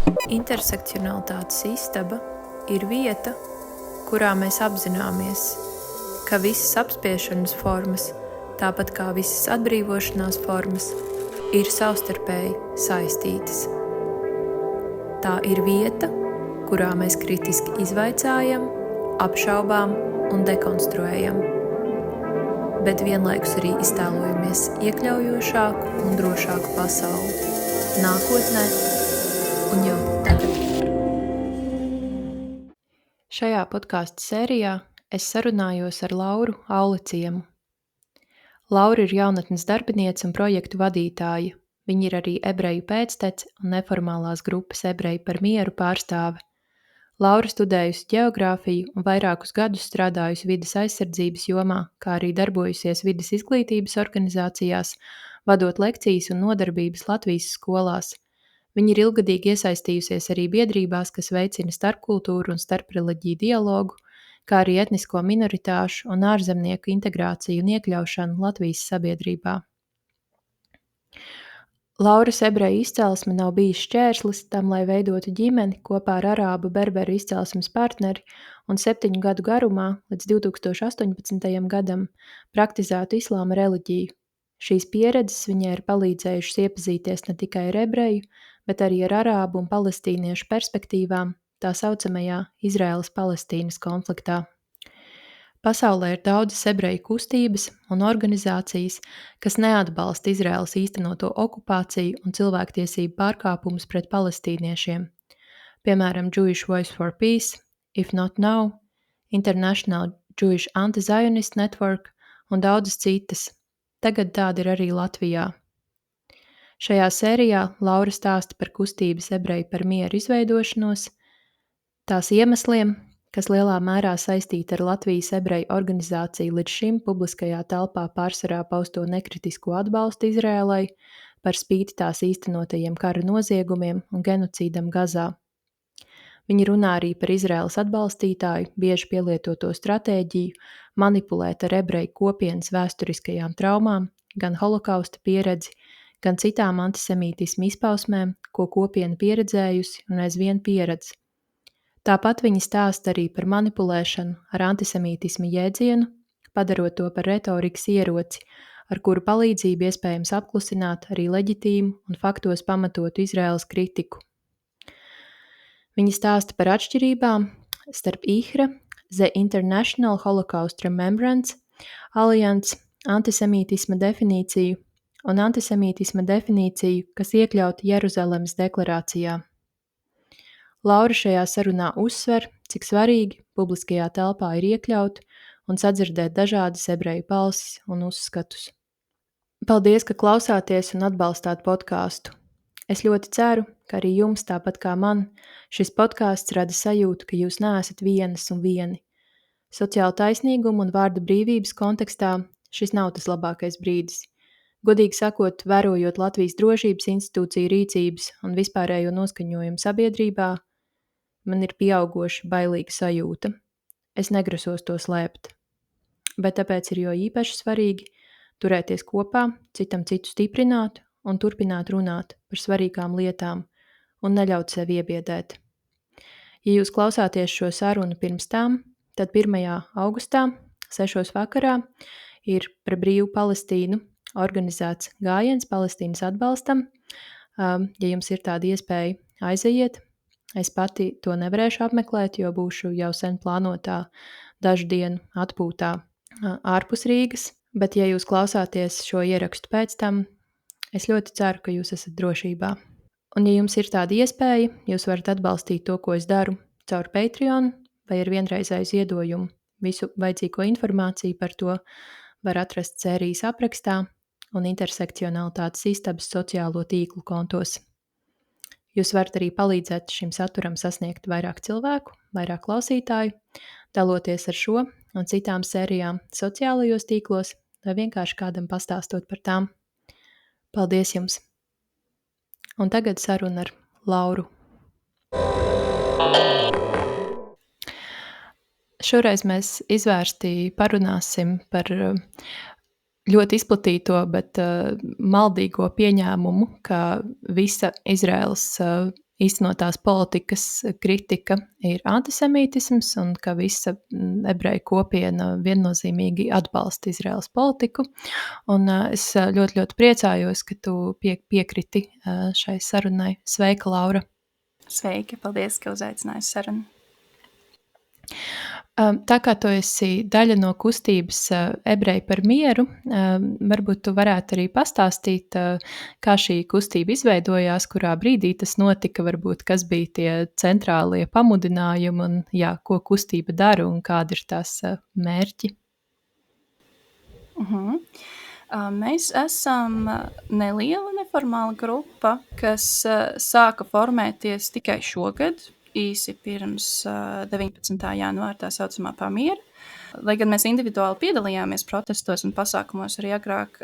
Intersekcionalitātes istaba ir vieta, kurā mēs apzināmies, ka visas apspiešanas formas, tāpat kā visas atbrīvošanās formas, ir savstarpēji saistītas. Tā ir vieta, kurā mēs kritiski izvaicājam, apšaubām un dekonstruējam, bet vienlaikus arī iztēlojamies iekļaujošāku un drošāku pasauli nākotnē un jau tagad. Šajā podkāstu sērijā es sarunājos ar Lauru Auliciemu. Laura ir jaunatnes darbiniece un projektu vadītāja. Viņa ir arī ebreju pēctece un neformālās grupas Ebreji par mieru pārstāve. Laura studējusi ģeogrāfiju un vairākus gadus strādājusi vides aizsardzības jomā, kā arī darbojusies vides izglītības organizācijās, vadot lekcijas un nodarbības Latvijas skolās. Viņa ir ilgadīgi iesaistījusies arī biedrībās, kas veicina starpkultūru un starpreliģiju dialogu, kā arī etnisko minoritāšu un ārzemnieku integrāciju un iekļaušanu Latvijas sabiedrībā. Lauras ebreju izcelsme nav bijis šķērslis tam, lai veidotu ģimeni kopā ar arābu berberu izcelsmes partneri un 7 gadu garumā līdz 2018. gadam praktizētu islāma reliģiju. Šīs pieredzes viņai ir palīdzējušas iepazīties ne tikai ar ebreju, bet arī ar arābu un palestīniešu perspektīvām tā saucamajā Izraēlas-Palestīnas konfliktā. Pasaulē ir daudzas ebreju kustības un organizācijas, kas neatbalsta Izraēlas īstenoto okupāciju un cilvēktiesību pārkāpumus pret palestīniešiem. Piemēram, Jewish Voice for Peace, If Not Now, International Jewish Anti-Zionist Network un daudzas citas. Tagad tāda ir arī Latvijā. Šajā sērijā Laura stāsta par kustības Ebreji par mieru izveidošanos, tās iemesliem, kas lielā mērā saistīta ar Latvijas ebreju organizāciju līdz šim publiskajā telpā pārsvarā pausto nekritisko atbalstu Izrēlai, par spīti tās īstenotajiem kara noziegumiem un genocīdam Gazā. Viņi runā arī par Izrēlas atbalstītāju, bieži pielietoto stratēģiju, manipulēt ar ebreju kopienas vēsturiskajām traumām, gan holokausta pieredzi, gan citām antisemītismu izpausmēm, ko kopiena pieredzējusi un aizvien pieredz. Tāpat viņi stāsta arī par manipulēšanu ar antisemītisma jēdzienu, padarot to par retorikas ieroci, ar kuru palīdzību iespējams apklusināt arī leģitīmu un faktos pamatotu Izraēlas kritiku. Viņi stāsta par atšķirībām starp IHRA, The International Holocaust Remembrance Alliance, antisemītisma definīciju un antisemītisma definīciju, kas iekļauta Jeruzalemes deklarācijā. Laura šajā sarunā uzsver, cik svarīgi publiskajā telpā ir iekļaut un sadzirdēt dažādas ebreju balsis un uzskatus. Paldies, ka klausāties un atbalstāt podkāstu. Es ļoti ceru, ka arī jums, tāpat kā man, šis podkāsts rada sajūtu, ka jūs neesat vienas un vieni. Sociāla taisnīguma un vārda brīvības kontekstā šis nav tas labākais brīdis. Godīgi sakot, vērojot Latvijas drošības institūciju rīcības un vispārējo noskaņojumu sabiedrībā, man ir pieaugoša bailīga sajūta. Es negrasos to slēpt. Bet tāpēc ir jo īpaši svarīgi turēties kopā, citam citu stiprināt un turpināt runāt par svarīgām lietām un neļaut sevi iebiedēt. Ja jūs klausāties šo sarunu pirms tam, tad 1. augustā, 6. vakarā, ir par brīvu Palestīnu organizēts gājiens Palestīnas atbalstam. Ja jums ir tāda iespēja, aizejiet. Es pati to nevarēšu apmeklēt, jo būšu jau sen plānotā dažu dienu atpūtā ārpus Rīgas, bet ja jūs klausāties šo ierakstu pēc tam, es ļoti ceru, ka jūs esat drošībā. Un ja jums ir tāda iespēja, jūs varat atbalstīt to, ko es daru caur Patreon vai ar vienreizēju ziedojumu. Visu vajadzīgo informāciju par to var atrast sērijas aprakstā un Intersekcionalitātes istabas sociālo tīklu kontos. Jūs varat arī palīdzēt šim saturam sasniegt vairāk cilvēku, vairāk klausītāju, daloties ar šo un citām sērijām sociālajos tīklos vai vienkārši kādam pastāstot par tām. Paldies jums! Un tagad saruna ar Lauru. Šoreiz mēs izvērsti parunāsim par ļoti izplatīto, bet maldīgo pieņēmumu, ka visa Izraēlas īstenotās politikas kritika ir antisemītisms un ka visa ebreju kopiena viennozīmīgi atbalsta Izraēlas politiku. Un es ļoti, ļoti priecājos, ka tu piekriti šai sarunai. Sveika, Laura! Sveiki, paldies, ka uzaicināji sarunu. Tā kā tu esi daļa no kustības Ebreji par mieru, varbūt tu varētu arī pastāstīt, kā šī kustība izveidojās, kurā brīdī tas notika, varbūt kas bija tie centrālie pamudinājumi un jā, ko kustība dara un kādi ir tās mērķi. Mēs esam neliela neformāla grupa, kas sāka formēties tikai šogad, īsi pirms 19. janvāra, tā saucamā pamiera. Lai gan mēs individuāli piedalījāmies protestos un pasākumos arī agrāk,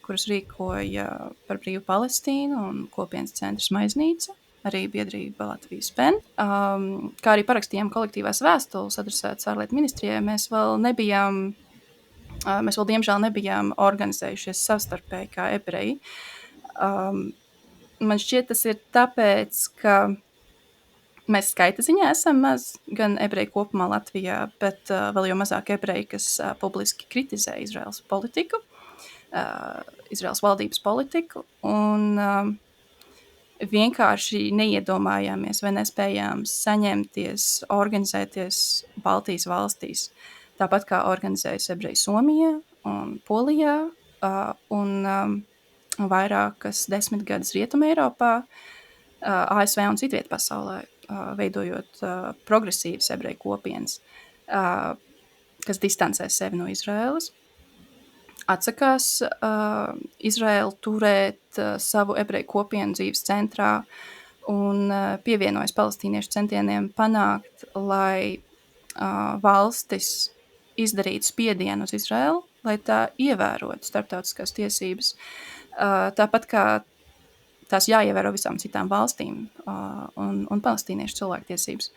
kurus rīkoja par brīvu Palestīnu un kopienas centrs Maiznīca, arī biedrība Latvijas PEN, kā arī parakstījām kolektīvās vēstules adresētas ārlietu ministrijai, mēs vēl diemžēl nebijām organizējušies savstarpēji kā ebreji. Man šķiet, tas ir tāpēc, ka mēs skaita ziņā esam maz, gan ebreji kopumā Latvijā, bet vēl jau mazāk ebreji, kas publiski kritizē Izraēlas politiku, Izraēlas valdības politiku, un vienkārši neiedomājāmies vai nespējām saņemties, organizēties Baltijas valstīs. Tāpat kā organizējas ebreji Somijā un Polijā un vairākas desmitgades Rietumē Eiropā, ASV un citviet pasaulē, veidojot progresīvas ebreju kopienas, kas distancē sevi no Izraēlas, atsakās Izraēlu turēt savu ebreju kopienu dzīves centrā un pievienojas palestīniešu centieniem panākt, lai valstis izdarītu spiedienu uz Izraēlu, lai tā ievērotu starptautiskās tiesības, tāpat kā tās jāievēro visām citām valstīm un palestīniešu cilvēktiesības.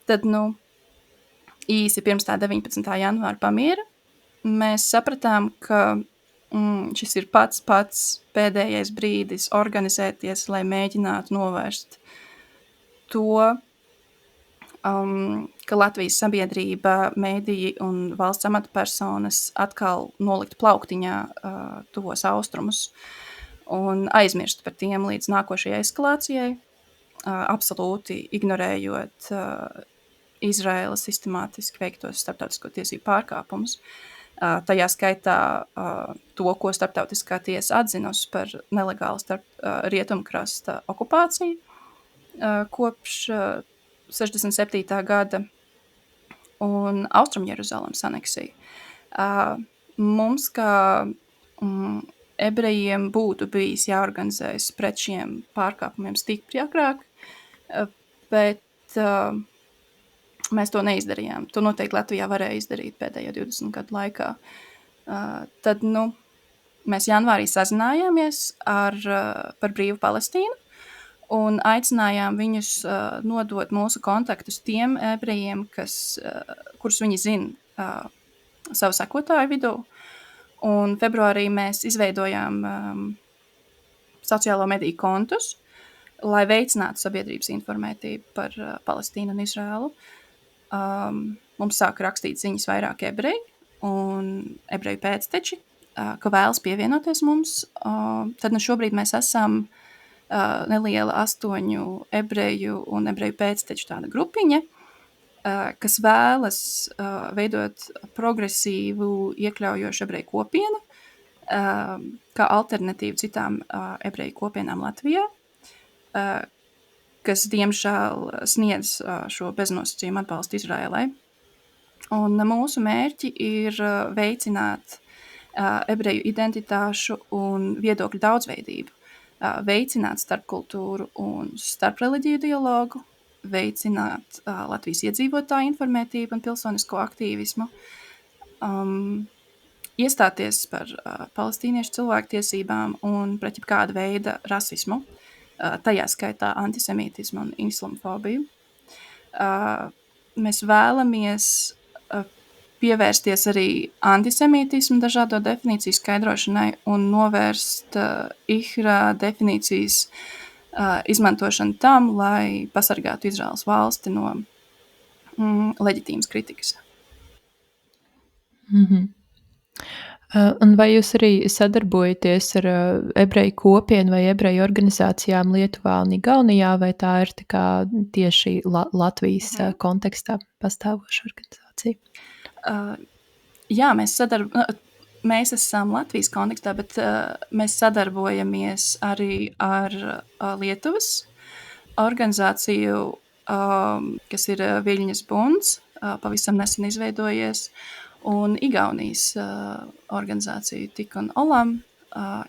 Tad, īsi pirms tā 19. janvāra pamiera, mēs sapratām, ka šis ir pats pēdējais brīdis organizēties, lai mēģinātu novērst to, ka Latvijas sabiedrība, mēdīji un valsts amatpersonas atkal nolikt plauktiņā tuvos austrumus un aizmirst par tiem līdz nākošajai eskalācijai, absolūti ignorējot Izraēlas sistemātiski veiktos starptautisko tiesību pārkāpumus. Tajā skaitā to, ko starptautiskā tiesa atzinusi par nelegālu rietumkrasta okupāciju kopš 67. gada un Austrumjeruzalemes aneksiju. Mums, kā ebrejiem, būtu bijis jāorganizējas pret šiem pārkāpumiem stipri agrāk, bet mēs to neizdarījām. To noteikti Latvijā varēja izdarīt pēdējo 20 gadu laikā. Tad, mēs janvārī sazinājāmies par brīvu Palestīnu un aicinājām viņus nodot mūsu kontaktus tiem ebrejiem, kurus viņi zina savu sekotāju vidū. Un februārī mēs izveidojām sociālo mediju kontus, lai veicinātu sabiedrības informētību par Palestīnu un Izraēlu. Mums sāka rakstīt ziņas vairāk ebreji un ebreju pēcteči, ka vēlas pievienoties mums. Tad šobrīd mēs esam neliela 8 ebreju un ebreju pēcteču tāda grupiņa, kas vēlas veidot progresīvu, iekļaujošu ebreju kopienu, kā alternatīvu citām ebreju kopienām Latvijā, kas diemžēl sniedz šo beznosacījumu atbalstu Izraēlai. Un mūsu mērķi ir veicināt ebreju identitāšu un viedokļu daudzveidību, veicināt starpkultūru un starpreļģiju dialogu, veicināt Latvijas iedzīvotāju informētību un pilsonisko aktīvismu, iestāties par palestīniešu cilvēktiesībām un pret jebkāda veida rasismu, tajā skaitā antisemītismu un islamofobiju. Mēs vēlamies pievērsties arī antisemītismu dažādo definīciju skaidrošanai un novērst IHRA definīcijas izmantošanu tam, lai pasargātu Izraēlas valsti no leģitīmas kritikas. Un vai jūs arī sadarbojaties ar ebreju kopienu vai ebreju organizācijām Lietuvā un Igaunijā, vai tā ir tā kā tieši Latvijas kontekstā pastāvoša organizācija? Jā, mēs esam Latvijas kontekstā, bet mēs sadarbojamies arī ar Lietuvas organizāciju, kas ir Viļņas bunds, pavisam nesen izveidojies, un Igaunijas organizāciju Tik un Olam,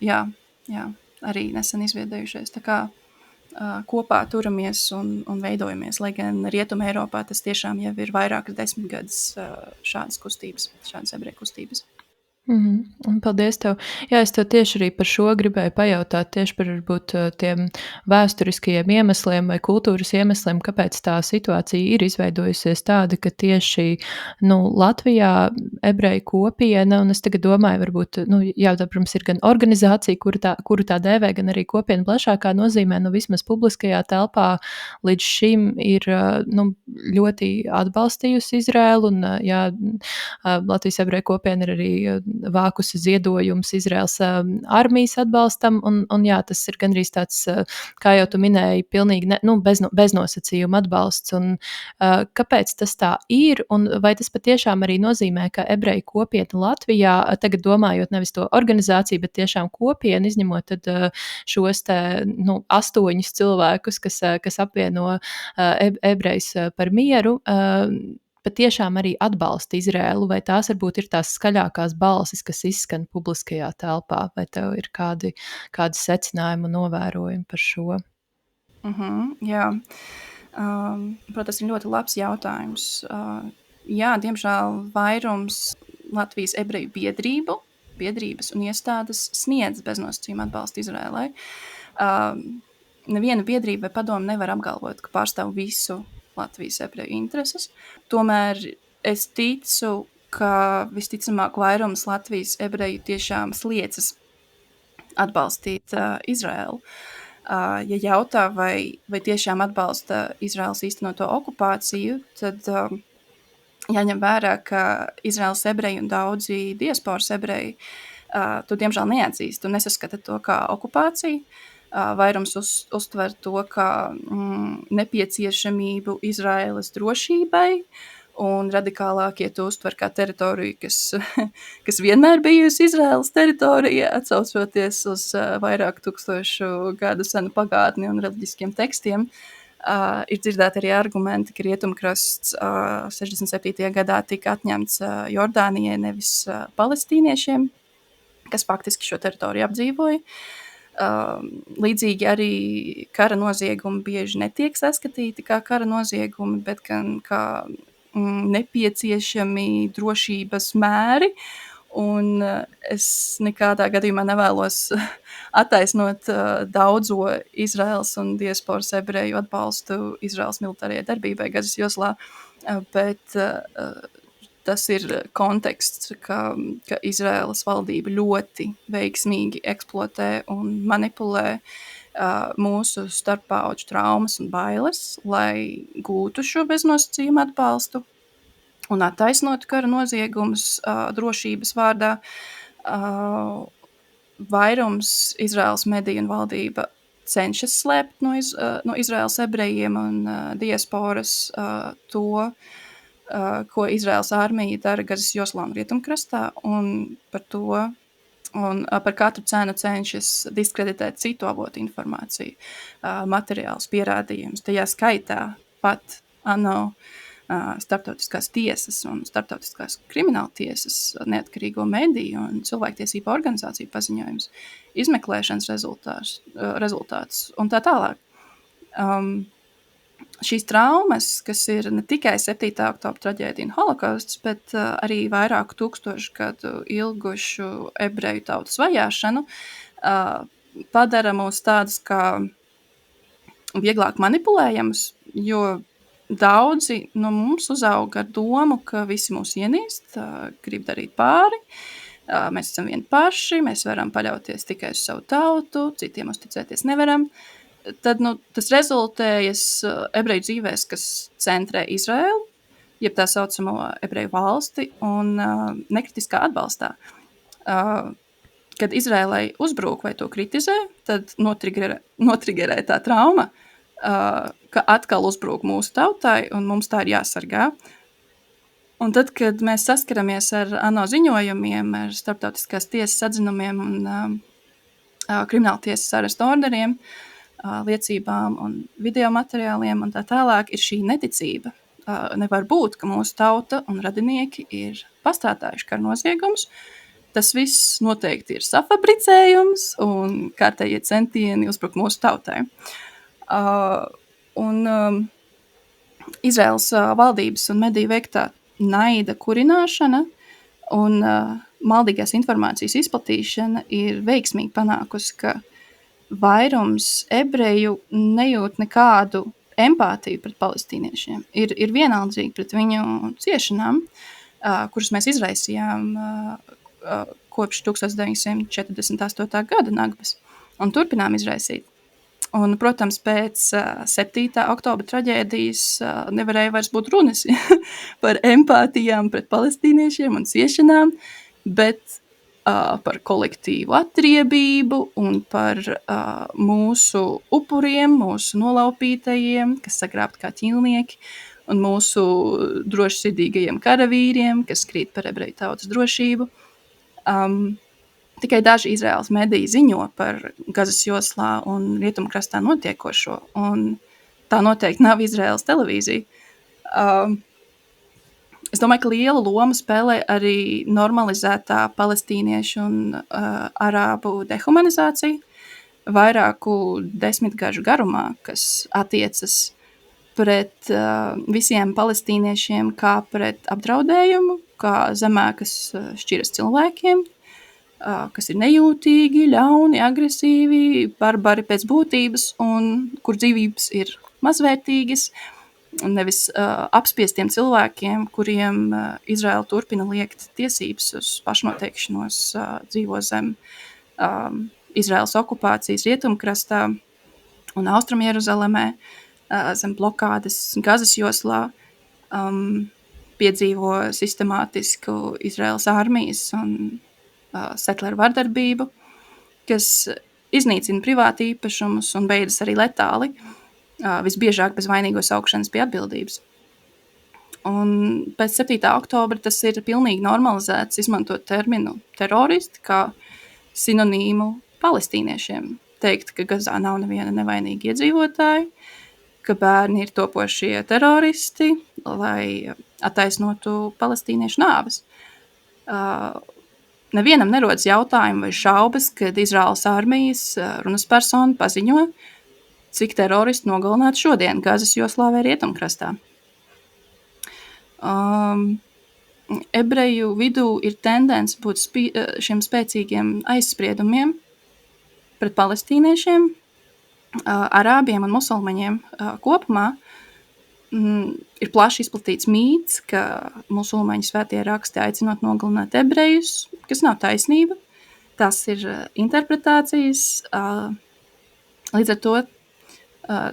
jā, arī nesen izveidojušies. Tā kā kopā turamies un veidojamies, lai gan Rietuma Eiropā tas tiešām jau ir vairākas 10 gadus šādas kustības, šādas ebreju kustības. Paldies tev. Jā, es tev tieši arī par šo gribēju pajautāt, tieši par varbūt tiem vēsturiskajiem iemesliem vai kultūras iemesliem, kāpēc tā situācija ir izveidojusies tāda, ka tieši Latvijā ebreju kopiena, un es tagad domāju, varbūt, protams, ir gan organizācija, kuru tā dēvē, gan arī kopiena plašākā nozīmē, vismaz publiskajā telpā līdz šim ir ļoti atbalstījusi Izraēlu, un Latvijas ebreju kopiena ir arī vākusi ziedojumus Izraēlas armijas atbalstam, un jā, tas ir gandrīz tāds, kā jau tu minēji, pilnīgi bez nosacījuma atbalsts. Un, kāpēc tas tā ir, un vai tas patiešām arī nozīmē, ka ebreju kopiena Latvijā, tagad domājot nevis to organizāciju, bet tiešām kopienu, izņemot tad šos te 8 cilvēkus, kas apvieno ebrejus par mieru, patiešām arī atbalsta Izraēlu, vai tās varbūt ir tās skaļākās balsis, kas izskan publiskajā telpā, vai tev ir kādi secinājumi un novērojumi par šo? Jā, protams, ir ļoti labs jautājums. Jā, diemžēl vairums Latvijas ebreju biedrības un iestādes sniedz beznosacījuma atbalstu Izraēlai. Neviena biedrība vai padome nevar apgalvot, ka pārstāv visu Latvijas ebreju intereses. Tomēr es ticu, ka visticamāk vairums Latvijas ebreju tiešām sliecas atbalstīt Izraēlu. Ja jautā, vai tiešām atbalsta Izraēlas īstenoto okupāciju, tad jāņem vērā, ka Izraēlas ebreji un daudzi diasporas ebreji to diemžēl neatzīst un nesaskata to kā okupāciju. Vairums uztver to kā nepieciešamību Izraēlas drošībai, un radikālākie to uztver kā teritoriju, kas vienmēr bijusi Izraēlas teritorija, atsaucoties uz vairāk tūkstošu gadu senu pagātni un reliģiskiem tekstiem. Ir dzirdēti arī argumenti, ka Rietumkrasts 67. gadā tika atņemts Jordānijai, nevis palestīniešiem, kas faktiski šo teritoriju apdzīvoja. Līdzīgi arī kara noziegumi bieži netiek saskatīti kā kara noziegumi, bet gan kā nepieciešami drošības mēri, un es nekādā gadījumā nevēlos attaisnot daudzo Izraēlas un diasporas ebreju atbalstu Izraēlas militārajai darbībai Gazas joslā, bet tas ir konteksts, ka Izraēlas valdība ļoti veiksmīgi eksploatē un manipulē mūsu starppauģu traumas un bailes, lai gūtu šo beznosacījumu atbalstu un attaisnotu kara noziegumus drošības vārdā. Vairums Izraēlas mediju un valdība cenšas slēpt no Izraēlas ebrejiem un diasporas to, ko Izraēlas armija dara Gazas joslā un Rietumkrastā, un par katru cenu cenšas diskreditēt citu avotu informāciju, materiālus, pierādījumus. Tajā skaitā pat ANO starptautiskās tiesas un starptautiskās krimināla tiesas neatkarīgo mediju un cilvēktiesību organizāciju paziņojums, izmeklēšanas rezultātus un tā tālāk. Šīs traumas, kas ir ne tikai 7. oktobra traģēdija un holokausts, bet arī vairāku tūkstošu gadu ilgušu ebreju tautas vajāšanu, padara mūs tādus kā vieglāk manipulējamus, jo daudzi no mums uzauga ar domu, ka visi mūs ienīst, grib darīt pāri, mēs esam vieni paši, mēs varam paļauties tikai uz savu tautu, citiem uzticēties nevaram. tad tas rezultējas ebreju dzīvēs, kas centrē Izraēlu, jeb tā saucamo ebreju valsti, un nekritiskā atbalstā. Kad Izrēlai uzbrūk vai to kritizē, tad notrigerē tā trauma, ka atkal uzbrūk mūsu tautai, un mums tā ir jāsargā. Un tad, kad mēs saskaramies ar ANO ziņojumiem, ar starptautiskās tiesas atzinumiem un krimināla tiesas arestu orderiem, liecībām un video materiāliem un tā tālāk, ir šī neticība. Nevar būt, ka mūsu tauta un radinieki ir pastrādājuši kara noziegumus. Tas viss noteikti ir safabricējums un kārtējie centieni uzbrukt mūsu tautai. Izraēlas valdības un mediju veiktā naida kurināšana un maldīgās informācijas izplatīšana ir veiksmīgi panākusi, ka vairums ebreju nejūt nekādu empātiju pret palestīniešiem. Ir vienaldzīgi pret viņu ciešanām, kuras mēs izraisījām kopš 1948. gada Nagbas un turpinām izraisīt. Un, protams, pēc 7. oktobra traģēdijas nevarēja vairs būt runas par empātijām pret palestīniešiem un ciešanām, bet par kolektīvu atriebību un par mūsu upuriem, mūsu nolaupītajiem, kas sagrābt kā ķīlnieki, un mūsu drošsirdīgajiem karavīriem, kas krīt par ebreju tautas drošību. Tikai daži Izraēlas mediji ziņo par Gazas joslā un Rietumkrastā notiekošo, un tā noteikti nav Izraēlas televīzija. Es domāju, ka lielu lomu spēlē arī normalizētā palestīniešu un arābu dehumanizācija vairāku desmitgažu garumā, kas attiecas pret visiem palestīniešiem kā pret apdraudējumu, kā zemēkas šķiras cilvēkiem, kas ir nejūtīgi, ļauni, agresīvi, barbari pēc būtības un kur dzīvības ir mazvērtīgas, nevis apspiestiem cilvēkiem, kuriem Izraēla turpina liekt tiesības uz pašnoteikšanos, dzīvo zem Izraēlas okupācijas Rietumkrastā un Austrum Jeruzalemē, zem blokādes Gazas joslā, piedzīvo sistemātisku Izraēlas armijas un setleru vardarbību, kas iznīcina privāti īpašumus un beidzas arī letāli, visbiežāk bez vainīgo saukšanas pie atbildības. Un pēc 7. oktobra tas ir pilnīgi normalizēts izmantot terminu teroristi kā sinonīmu palestīniešiem. Teikt, ka Gazā nav neviena nevainīga iedzīvotāja, ka bērni ir topošie teroristi, lai attaisnotu palestīniešu nāves. Nevienam nerodas jautājumu vai šaubas, kad Izraēlas armijas runas persona paziņo, cik teroristi nogalināti šodien Gazas joslā vai Rietumkrastā. Ebreju vidū ir tendence būt šiem spēcīgiem aizspriedumiem pret palestīniešiem, arābiem un musulmaņiem kopumā. Ir plaši izplatīts mīts, ka musulmaņu svētie raksti aicinot nogalināt ebrejus, kas nav taisnība. Tas ir interpretācijas, līdz ar to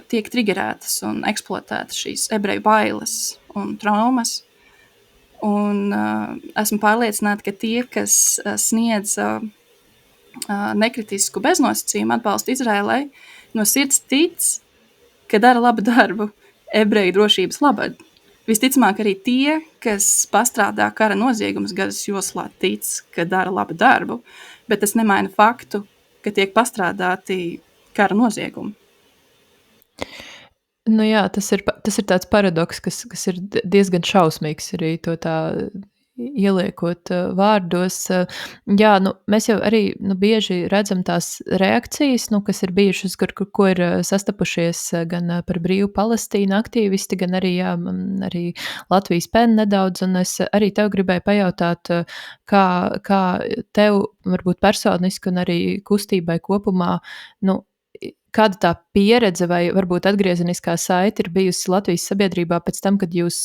tiek trigerētas un eksploatētas šīs ebreju bailes un traumas. Un esmu pārliecināta, ka tie, kas sniedz nekritisku beznosacījumu atbalstu Izraēlai, no sirds tic, ka dara labu darbu ebreju drošības labad. Visticamāk arī tie, kas pastrādā kara noziegumus Gazas joslā, tic, ka dara labu darbu, bet tas nemaina faktu, ka tiek pastrādāti kara noziegumi. Nu jā, tas ir tāds paradoks, kas ir diezgan šausmīgs arī to tā ieliekot vārdos. Jā, mēs jau arī bieži redzam tās reakcijas, kas ir bijušas, ko ir sastapušies gan par brīvu Palestīnu aktīvisti, gan arī, arī Latvijas PEN nedaudz, un es arī tev gribēju pajautāt, kā tev varbūt personiski un arī kustībai kopumā, kāda tā pieredze vai varbūt atgriezeniskā saite ir bijusi Latvijas sabiedrībā pēc tam, kad jūs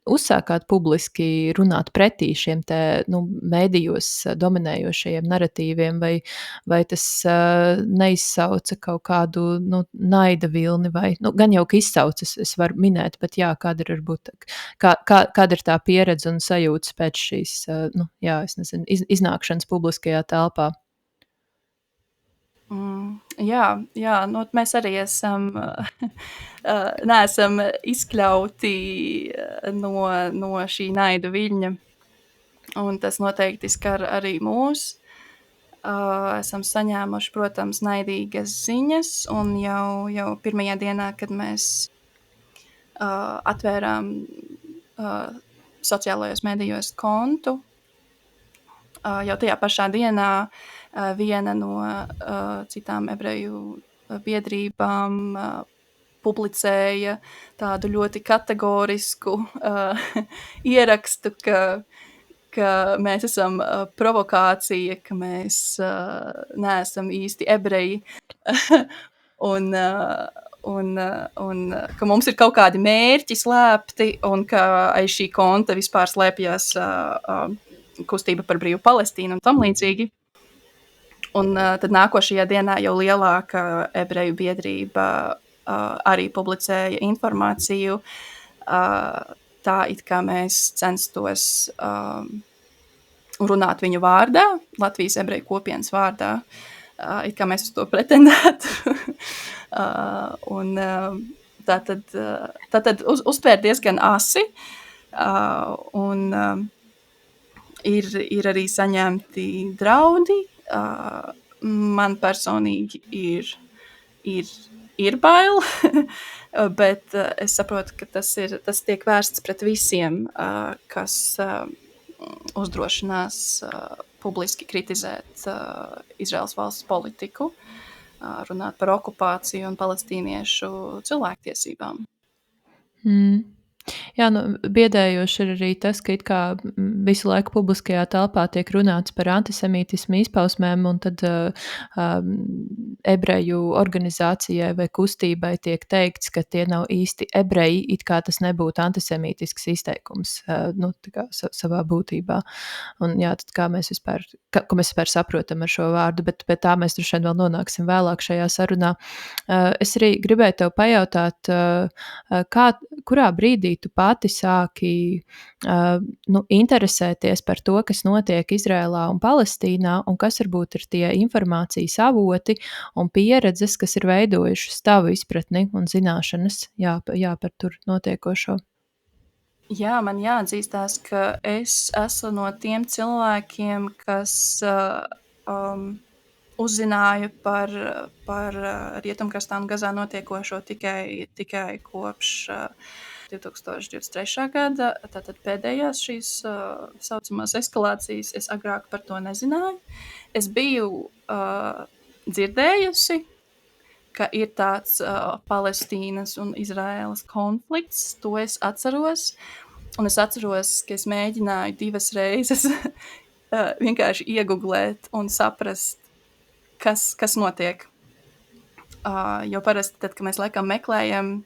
uzsākāt publiski runāt pretī šiem te, mēdījos dominējošajiem naratīviem, vai tas neizsauca kaut kādu naida vilni, vai gan jau, ka izsauca, es varu minēt, bet jā, kāda ir varbūt, kāda ir tā pieredze un sajūtas pēc šīs, es nezinu, iznākšanas publiskajā telpā? Jā, mēs arī esam, neesam izkļauti no šī naida viļņa, un tas noteikti skar arī mūs. Esam saņēmuši, protams, naidīgas ziņas, un jau pirmajā dienā, kad mēs atvērām sociālajos medijos kontu, jau tajā pašā dienā viena no citām ebreju biedrībām publicēja tādu ļoti kategorisku ierakstu, ka mēs esam provokācija, ka mēs neesam īsti ebreji un ka mums ir kaut kādi mērķi slēpti un ka aiz šī konta vispār slēpjas kustība par brīvu Palestīnu un tam līdzīgi. Un tad nākošajā dienā jau lielāka ebreju biedrība arī publicēja informāciju, tā it kā mēs censtos runāt viņu vārdā, Latvijas ebreju kopienas vārdā, it kā mēs uz to pretendētu. Un tātad uztvēr diezgan asi, un ir arī saņemti draudi. Man personīgi ir bail, bet es saprotu, ka tas tiek vērsts pret visiem, kas uzdrošinās publiski kritizēt Izraēlas valsts politiku, runāt par okupāciju un palestīniešu cilvēktiesībām. Jā, biedējoši ir arī tas, ka it kā visu laiku publiskajā telpā tiek runāts par antisemītismu izpausmēm, un tad ebreju organizācijai vai kustībai tiek teikts, ka tie nav īsti ebreji, it kā tas nebūtu antisemītisks izteikums, savā būtībā. Un jā, tad kā mēs vispār saprotam ar šo vārdu, bet tā mēs droši vien vēl nonāksim vēlāk šajā sarunā. Es arī gribēju tev pajautāt, kurā brīdī tu pati sāki interesēties par to, kas notiek Izrēlā un Palestīnā, un kas varbūt ir tie informācijas avoti un pieredzes, kas ir veidojušas tavu izpratni un zināšanas par tur notiekošo? Jā, man jāatzīstās, ka es esmu no tiem cilvēkiem, kas uzzināju par Rietumkrastā un Gazā notiekošo tikai kopš 2023. gada, tātad pēdējās šīs saucamās eskalācijas, es agrāk par to nezināju. Es biju dzirdējusi, ka ir tāds Palestīnas un Izraēlas konflikts, to es atceros, un es atceros, ka es mēģināju 2 reizes vienkārši ieguglēt un saprast, kas notiek. Jo parasti tad, kad mēs laikam meklējam,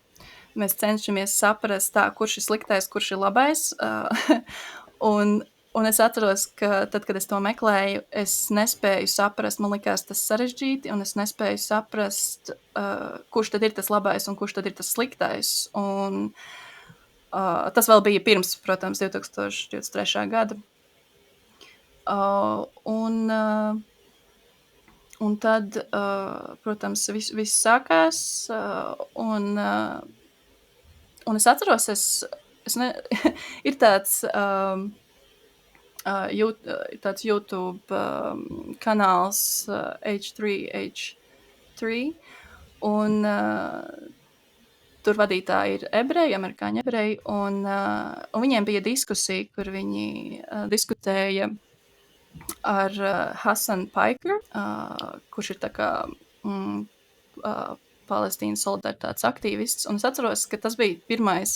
mēs cenšamies saprast kurš ir sliktais, kurš ir labais. Un es atceros, ka tad, kad es to meklēju, es nespēju saprast, man likās tas sarežģīti, un es nespēju saprast, kurš tad ir tas labais un kurš tad ir tas sliktais. Un tas vēl bija pirms, protams, 2023. gada. Un tad, protams, viss sākās, un es atceros, ir tāds YouTube kanāls H3, un tur vadītāji ir ebreji, amerikāņu ebreji, un viņiem bija diskusija, kur viņi diskutēja ar Hassan Piker, kurš ir tā kā Palestīnas solidaritātes aktīvists. Un es atceros, ka tas bija pirmais,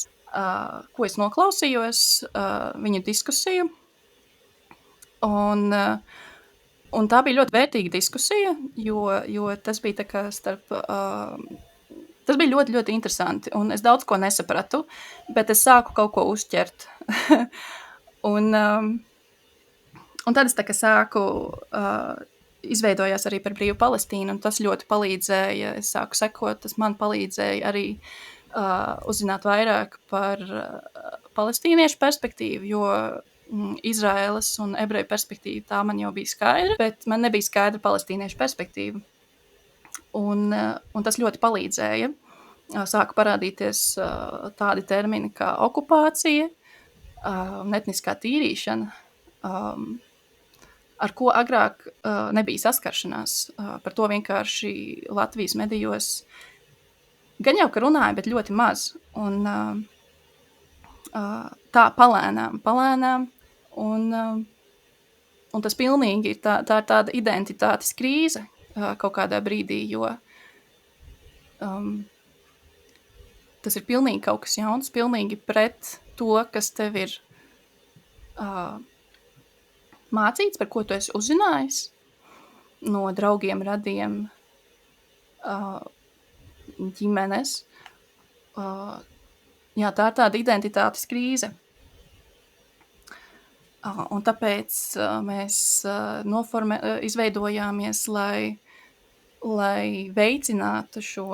ko es noklausījos, viņu diskusiju. Un Un tā bija ļoti vērtīga diskusija, jo tas bija tā kā starp... Tas bija ļoti, ļoti interesanti, un es daudz ko nesapratu, bet es sāku kaut ko uzķert. un tad es tā kā sāku... izveidojās arī par brīvu Palestīnu, un tas ļoti palīdzēja. Es sāku sekot, tas man palīdzēja arī uzzināt vairāk par palestīniešu perspektīvu, jo Izraēlas un ebreju perspektīva tā man jau bija skaidra, bet man nebija skaidra palestīniešu perspektīva. Un tas ļoti palīdzēja. Sāka parādīties tādi termini kā okupācija, etniskā tīrīšana, ar ko agrāk nebija saskaršanās. Par to vienkārši Latvijas medijos gan jau, ka runāja, bet ļoti maz. Un tā palēnām. Un tas pilnīgi ir tā ir tāda identitātes krīze kaut kādā brīdī, jo tas ir pilnīgi kaut kas jauns, pilnīgi pret to, kas tev ir mācīts, par ko tu esi uzzinājis no draugiem, radiem, ģimenes. Jā, tā ir tāda identitātes krīze. Un tāpēc mēs izveidojāmies, lai veicinātu šo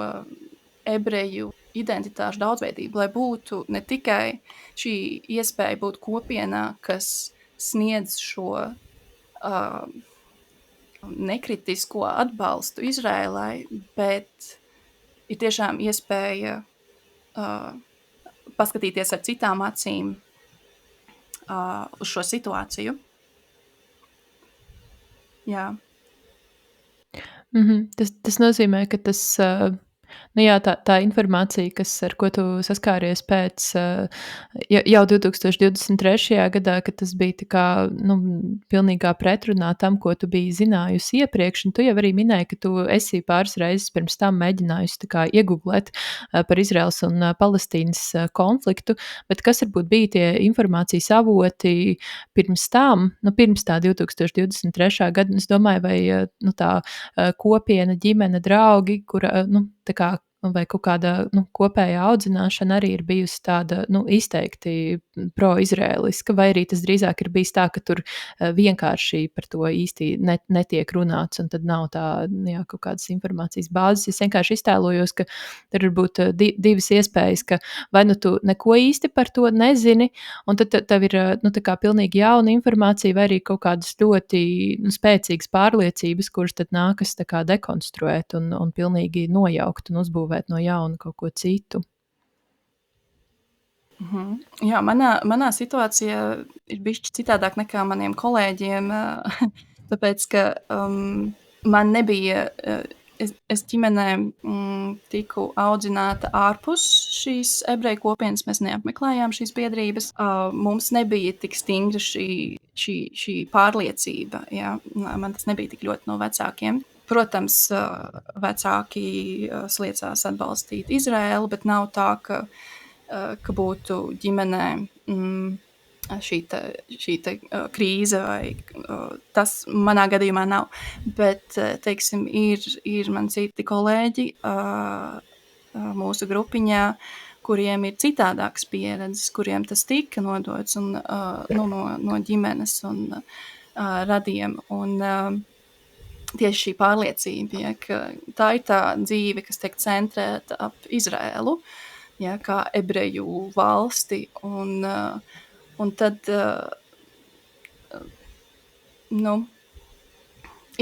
ebreju identitāšu daudzveidību, lai būtu ne tikai šī iespēja būt kopienā, kas sniedz šo nekritisko atbalstu Izrēlai, bet ir tiešām iespēja paskatīties ar citām acīm uz šo situāciju. Jā. Tas nozīmē, ka tas, tā informācija, ar ko tu saskāries pēc jau 2023. gadā, ka tas bija tā kā, pilnīgā pretrunā tam, ko tu biji zinājusi iepriekš, un tu jau arī minēji, ka tu esi pāris reizes pirms tam mēģinājusi tā kā iegūglēt par Izraels un Palestīnas konfliktu, bet kas varbūt bija tie informācijas avoti pirms tam, pirms tā 2023. gada, un es domāju, vai tā kopiena, ģimene, draugi, kura, tā kā, vai kaut kāda kopējā audzināšana arī ir bijusi tāda izteikti pro-izrēliska, vai arī tas drīzāk ir bijis tā, ka tur vienkārši par to īsti netiek runāts, un tad nav tā kaut kādas informācijas bāzes. Es vienkārši iztēlojos, ka tur var būt divas iespējas, ka vai tu neko īsti par to nezini, un tad tev ir tā kā pilnīgi jauna informācija, vai arī kaut kādas ļoti spēcīgas pārliecības, kuras tad nākas tā kā dekonstruēt un pilnīgi nojaukt un uzbūvēt no jauna kaut ko citu. Jā, manā situācijā ir bišķi citādāk nekā maniem kolēģiem, tāpēc, ka man nebija, es ģimenē tiku audzināta ārpus šīs ebreju kopienas, mēs neapmeklējām šīs biedrības, mums nebija tik stingra šī pārliecība, jā, man tas nebija tik ļoti no vecākiem. Protams, vecāki sliecās atbalstīt Izraēlu, bet nav tā, ka būtu ģimenē šī krīze, vai tas manā gadījumā nav. Bet, teiksim, ir man citi kolēģi mūsu grupiņā, kuriem ir citādākas pieredzes, kuriem tas tika nodots un, no ģimenes un radiem. Un tieši šī pārliecība, ja, ka tā ir tā dzīve, kas tiek centrēta ap Izraēlu, ja, kā ebreju valsti, un tad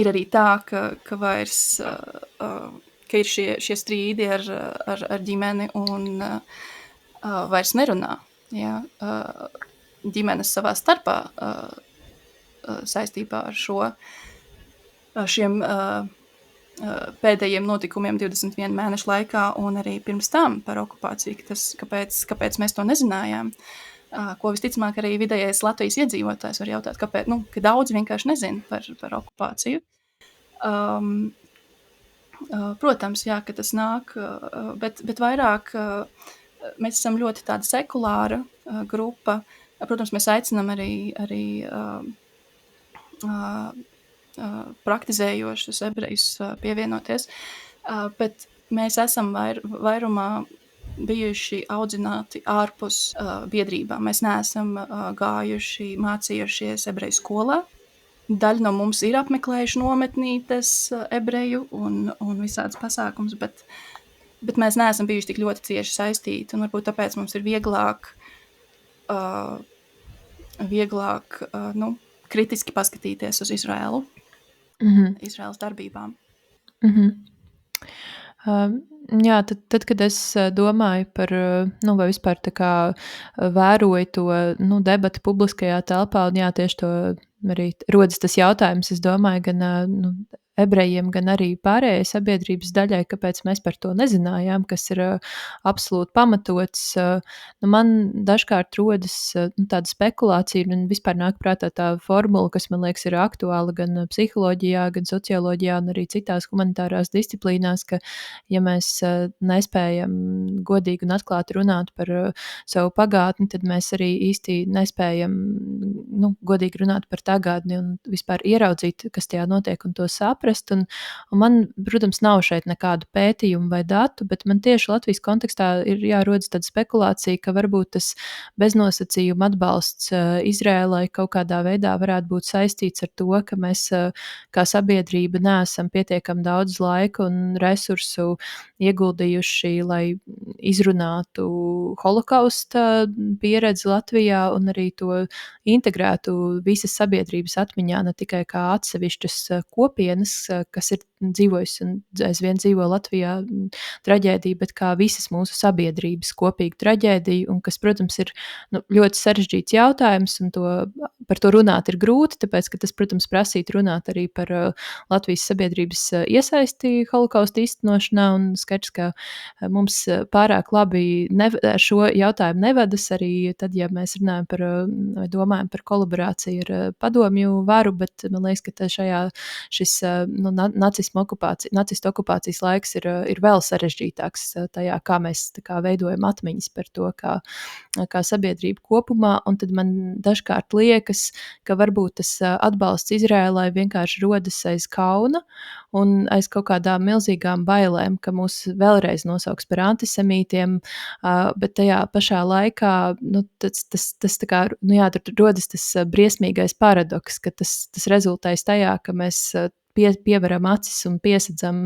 ir arī tā, ka vairs ka ir šie strīdi ar ģimeni un vairs nerunā, ja, ģimenes savā starpā saistībā ar šiem pēdējiem notikumiem 21 mēnešu laikā un arī pirms tam par okupāciju, kāpēc mēs to nezinājām, ko visticamāk arī vidējais Latvijas iedzīvotājs var jautāt, kāpēc, ka daudz vienkārši nezin par okupāciju. Protams, jā, ka tas nāk, bet vairāk mēs esam ļoti tāda sekulāra grupa. Protams, mēs aicinam arī praktizējošus ebrejus pievienoties, bet mēs esam vairumā bijuši audzināti ārpus biedrībām. Mēs neesam gājuši, mācījušies ebreju skolā. Daļa no mums ir apmeklējuši nometnītes ebreju un visādas pasākums, bet mēs neesam bijuši tik ļoti cieši saistīti, un varbūt tāpēc mums ir vieglāk kritiski paskatīties uz Izraēlu, Izraēlas darbībām. Jā, tad, kad es domāju par, vai vispār tā kā vēroju to debati publiskajā telpā, un jā, tieši to arī rodas tas jautājums, es domāju, gan ebrejiem, gan arī pārējai sabiedrības daļai, kāpēc mēs par to nezinājām, kas ir absolūti pamatots. Man dažkārt rodas tāda spekulācija, un vispār nāk prātā tā formula, kas man liekas ir aktuāla gan psiholoģijā, gan socioloģijā, un arī citās humanitārās disciplīnās, ka ja mēs nespējam godīgi un atklāti runāt par savu pagātni, tad mēs arī īsti nespējam godīgi runāt par tagadni un vispār ieraudzīt, kas tajā notiek un to saprast. Un man, protams, nav šeit nekādu pētījumu vai datu, bet man tieši Latvijas kontekstā ir jārodas tāda spekulācija, ka varbūt tas beznosacījuma atbalsts Izrēlai kaut kādā veidā varētu būt saistīts ar to, ka mēs kā sabiedrība neesam pietiekami daudz laika un resursu ieguldījuši, lai izrunātu holokausta pieredzi Latvijā un arī to integrētu visas sabiedrības atmiņā, ne tikai kā atsevišķas kopienas, kas ir dzīvojusi un aizvien dzīvo Latvijā traģēdija, bet kā visas mūsu sabiedrības kopīga traģēdija, un kas, protams, ir ļoti sarežģīts jautājums, un par to runāt ir grūti, tāpēc, ka tas, protams, prasītu runāt arī par Latvijas sabiedrības iesaisti holokausta īstenošanā, un skaidrs, ka mums pārāk labi ar šo jautājumu nevedas arī tad, ja mēs runājam par vai domājam par kolaborāciju ar padomju varu, bet man liekas, ka šis nacistu okupācijas laiks ir vēl sarežģītāks tajā, kā mēs veidojam atmiņas par to, kā sabiedrība kopumā, un tad man dažkārt liekas, ka varbūt tas atbalsts Izrēlai vienkārši rodas aiz kauna un aiz kaut kādām milzīgām bailēm, ka mūs vēlreiz nosauks par antisemītiem, bet tajā pašā laikā tas tā kā, tur rodas tas briesmīgais paradoks, ka tas rezultēs tajā, ka mēs pieveram acis un piesadzam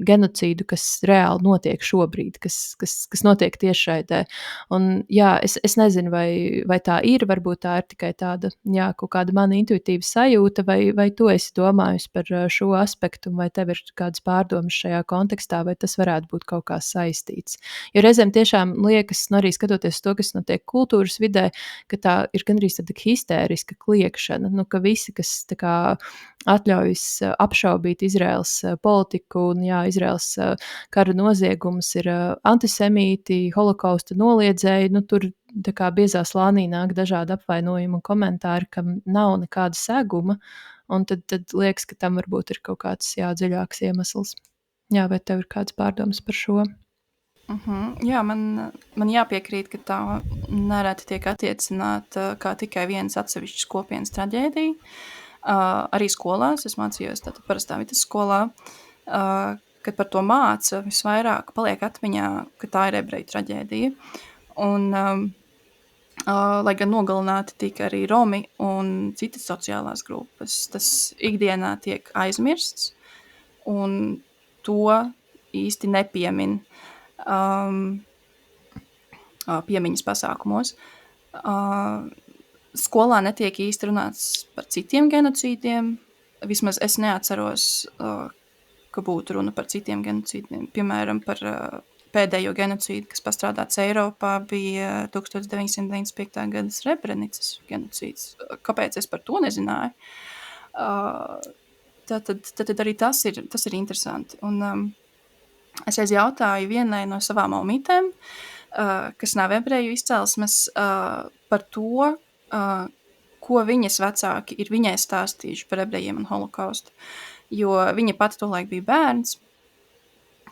genocīdu, kas reāli notiek šobrīd, kas notiek tiešraidē. Un, jā, es nezinu, vai tā ir, varbūt tā ir tikai tāda, kaut kāda mana intuitīva sajūta, vai tu esi domājusi par šo aspektu, vai tev ir kādas pārdomas šajā kontekstā, vai tas varētu būt kaut kā saistīts. Jo reizēm tiešām liekas, arī skatoties to, kas notiek kultūras vidē, ka tā ir gandrīz tāda histēriska kliekšana, ka visi, kas tā kā atļaujas apšaubīt Izraēlas politiku un Izraēlas kara noziegumus ir antisemīti, holokausta noliedzēji, tur tā kā biezā slānī nāk dažādi apvainojumi un komentāri, kam nav nekāda seguma, un tad liekas, ka tam varbūt ir kaut kāds dziļāks iemesls. Vai tev ir kāds pārdomas par šo? Jā, man jāpiekrīt, ka tā nereti tiek attiecināta kā tikai vienas atsevišķas kopienas traģēdija. Arī skolās, es mācījos tātad parastā vidusskolā, kad par to māca, visvairāk paliek atmiņā, ka tā ir ebreju traģēdija. Un, lai gan nogalināti tika arī Romi un citas sociālās grupas, tas ikdienā tiek aizmirsts, un to īsti nepiemin piemiņas pasākumos. Skolā netiek īsti runāts par citiem genocīdiem. Vismaz es neatceros, ka būtu runa par citiem genocīdiem. Piemēram, par pēdējo genocīdu, kas pastrādāts Eiropā, bija 1995. Gada Srebrenicas genocīds. Kāpēc es par to nezināju? Tad arī tas ir interesanti. Un es reiz jautāju vienai no savām omītēm, kas nav ebreju izcelsmes, par to, ko viņas vecāki ir viņai stāstījuši par ebrejiem un holokaustu. Jo viņa pati tolaik bija bērns,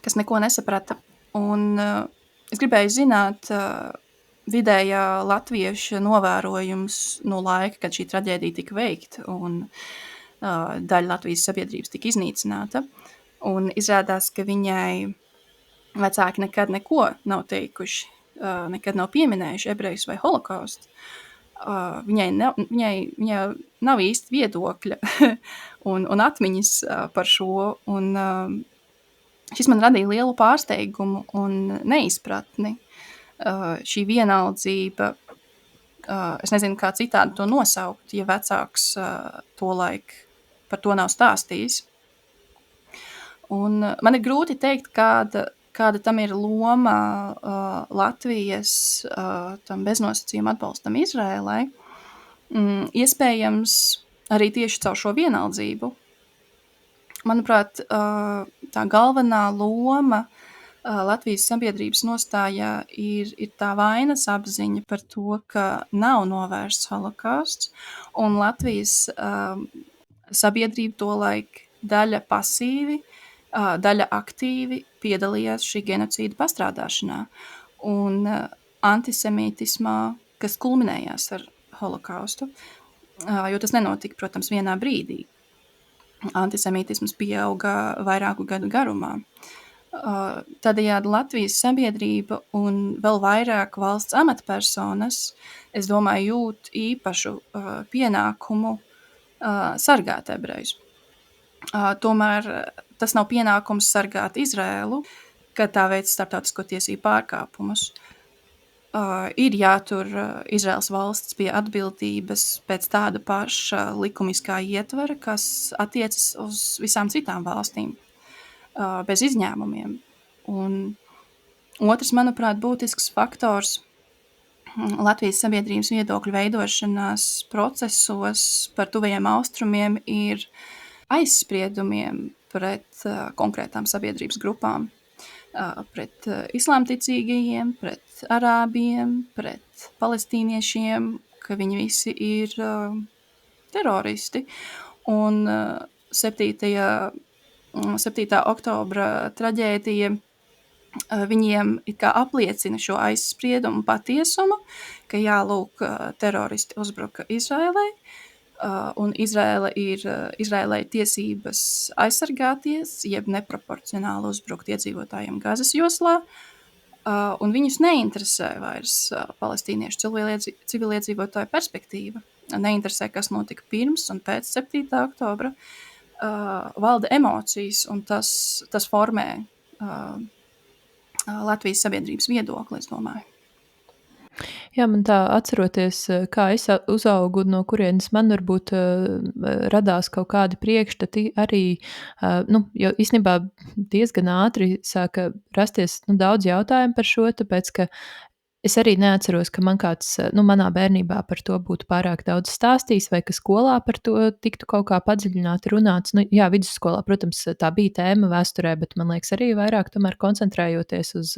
kas neko nesaprata. Un es gribēju zināt vidējā latvieša novērojums no laika, kad šī traģēdija tika veikta. Un daļa Latvijas sabiedrības tika iznīcināta. Un izrādās, ka viņai vecāki nekad neko nav teikuši, nekad nav pieminējuši ebrejus vai holokaustu. Viņai nav īsti viedokļa un atmiņas par šo. Un, šis man radīja lielu pārsteigumu un neizpratni. Šī vienaldzība, es nezinu, kā citādi to nosaukt, ja vecāks tolaik par to nav stāstījis. Un man ir grūti teikt, kāda tam ir loma Latvijas tam beznosacījuma atbalstam Izrēlai. Iespējams, arī tieši caur šo vienaldzību. Manuprāt, tā galvenā loma Latvijas sabiedrības nostājā ir tā vainas apziņa par to, ka nav novērsts holokausts, un Latvijas sabiedrība tolaik daļa pasīvi, daļa aktīvi piedalījās šī genocīda pastrādāšanā un antisemītismā, kas kulminējās ar holokaustu, jo tas nenotika, protams, vienā brīdī. Antisemītisms pieauga vairāku gadu garumā. Tādējādi Latvijas sabiedrība un vēl vairāk valsts amatpersonas, es domāju, jūt īpašu pienākumu sargāt ebrejus. Tomēr tas nav pienākums sargāt Izrēlu, kad tā veic starptautisko tiesību pārkāpumus. Ir jātur Izraels valsts pie atbildības pēc tāda paša likumiskā ietvara, kas attiecas uz visām citām valstīm, bez izņēmumiem. Un otrs, manuprāt, būtisks faktors Latvijas sabiedrības viedokļu veidošanās procesos par tuvajiem austrumiem ir aizspriedumiem pret konkrētām sabiedrības grupām, pret islāmticīgajiem, pret arābiem, pret palestīniešiem, ka viņi visi ir teroristi. Un 7. oktobra traģēdija viņiem it kā apliecina šo aizspriedumu patiesumu, ka jālūk, teroristi uzbruka Izrēlai, un Izrēlai tiesības aizsargāties, jeb neproporcionāli uzbrukt iedzīvotājiem Gazas joslā, un viņus neinteresē vairs palestīniešu civiliedzīvotāju perspektīva. Neinteresē, kas notika pirms un pēc 7. oktobra. Valda emocijas, un tas formē Latvijas sabiedrības viedokli, es domāju. Jā, man tā atceroties, kā es uzaugu, no kurienes man varbūt radās kaut kādi priekšstati arī, jo īstenībā diezgan ātri sāka rasties daudz jautājumu par šo, tāpēc, ka es arī neatceros, ka man kāds, manā bērnībā par to būtu pārāk daudz stāstījis, vai ka skolā par to tiktu kaut kā padziļināti runāts. Jā, vidusskolā, protams, tā bija tēma vēsturē, bet man liekas arī vairāk tomēr koncentrējoties uz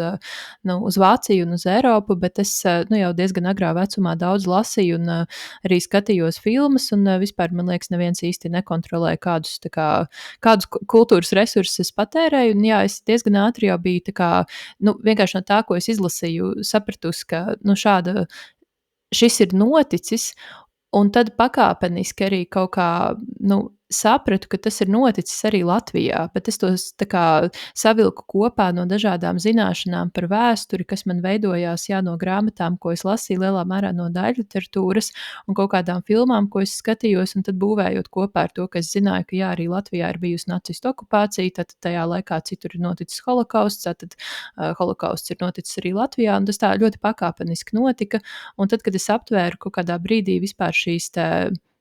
Vāciju un uz Eiropu, bet es jau diezgan agrā vecumā daudz lasīju un arī skatījos filmas, un vispār, man liekas, neviens īsti nekontrolē kādus kultūras resursus es patērēju, un jā, es diezgan ātri jau biju tā kā, vienkārši no tā, ko es izlasīju, sapratu, ka šis ir noticis, un tad pakāpeniski arī kaut kā sapratu, ka tas ir noticis arī Latvijā, bet es tos tā kā savilku kopā no dažādām zināšanām par vēsturi, kas man veidojās no grāmatām, ko es lasīju, lielā mērā no daļu literatūras un kaut kādām filmām, ko es skatījos, un tad būvējot kopā ar to, ka es zināju, ka jā, arī Latvijā ir bijusi nacistu okupācija, tad tajā laikā citur ir noticis holokausts, tad holokausts ir noticis arī Latvijā, un tas tā ļoti pakāpeniski notika, un tad, kad es aptvēru kaut kādā brīdī vispār šīs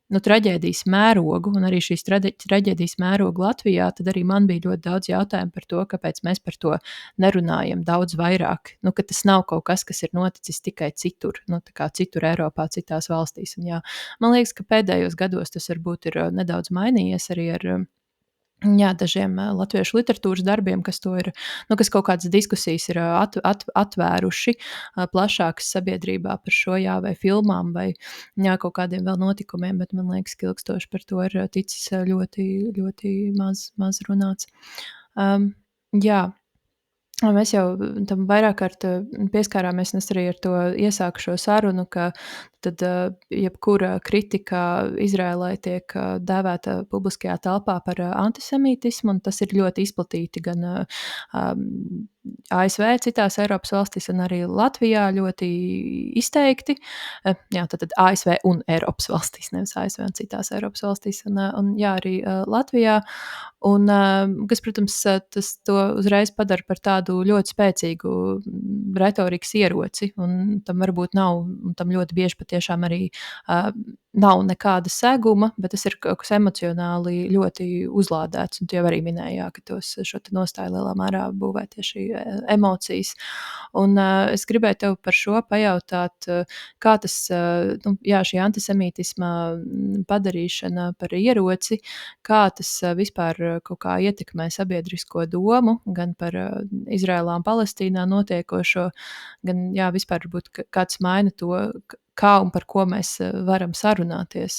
traģēdijas mērogu un arī šīs traģēdijas mērogu Latvijā, tad arī man bija ļoti daudz jautājumu par to, kāpēc mēs par to nerunājam daudz vairāk. Ka tas nav kaut kas, kas ir noticis tikai citur, tā kā citur Eiropā, citās valstīs. Un, jā, man liekas, ka pēdējos gados tas varbūt ir nedaudz mainījies arī ar dažiem latviešu literatūras darbiem, kas to ir, kas kaut kādas diskusijas ir atvēruši plašākas sabiedrībā par šo, vai filmām, vai kaut kādiem vēl notikumiem, bet man liekas, ka ilgstoši par to ir ticis ļoti, ļoti maz runāts. Jā. Mēs jau tam vairāk kārt pieskārāmies, un es arī ar to iesāku šo sarunu, ka tad jebkura kritika Izrēlai tiek dēvēta publiskajā telpā par antisemītismu, un tas ir ļoti izplatīti gan ASV, citās Eiropas valstīs, un arī Latvijā ļoti izteikti. Jā, tad ASV un Eiropas valstīs, nevis ASV un citās Eiropas valstīs, un jā, arī Latvijā. Un, kas, protams, tas to uzreiz padara par tādu ļoti spēcīgu retorikas ieroci, un tam varbūt nav, un tam ļoti bieži patiešām arī nav nekāda seguma, bet tas ir kaut kas emocionāli ļoti uzlādēts, un tu jau arī minēji, jā, ka šo te nostāju lielā mērā būvē tieši emocijas. Un es gribēju tev par šo pajautāt, kā tas, jā, šī antisemītisma padarīšana par ieroci, kā tas vispār kaut kā ietekmē sabiedrisko domu gan par Izrēlā un Palestīnā notiekošo, gan jā, vispār varbūt kā tas maina to, kā un par ko mēs varam sarunāties.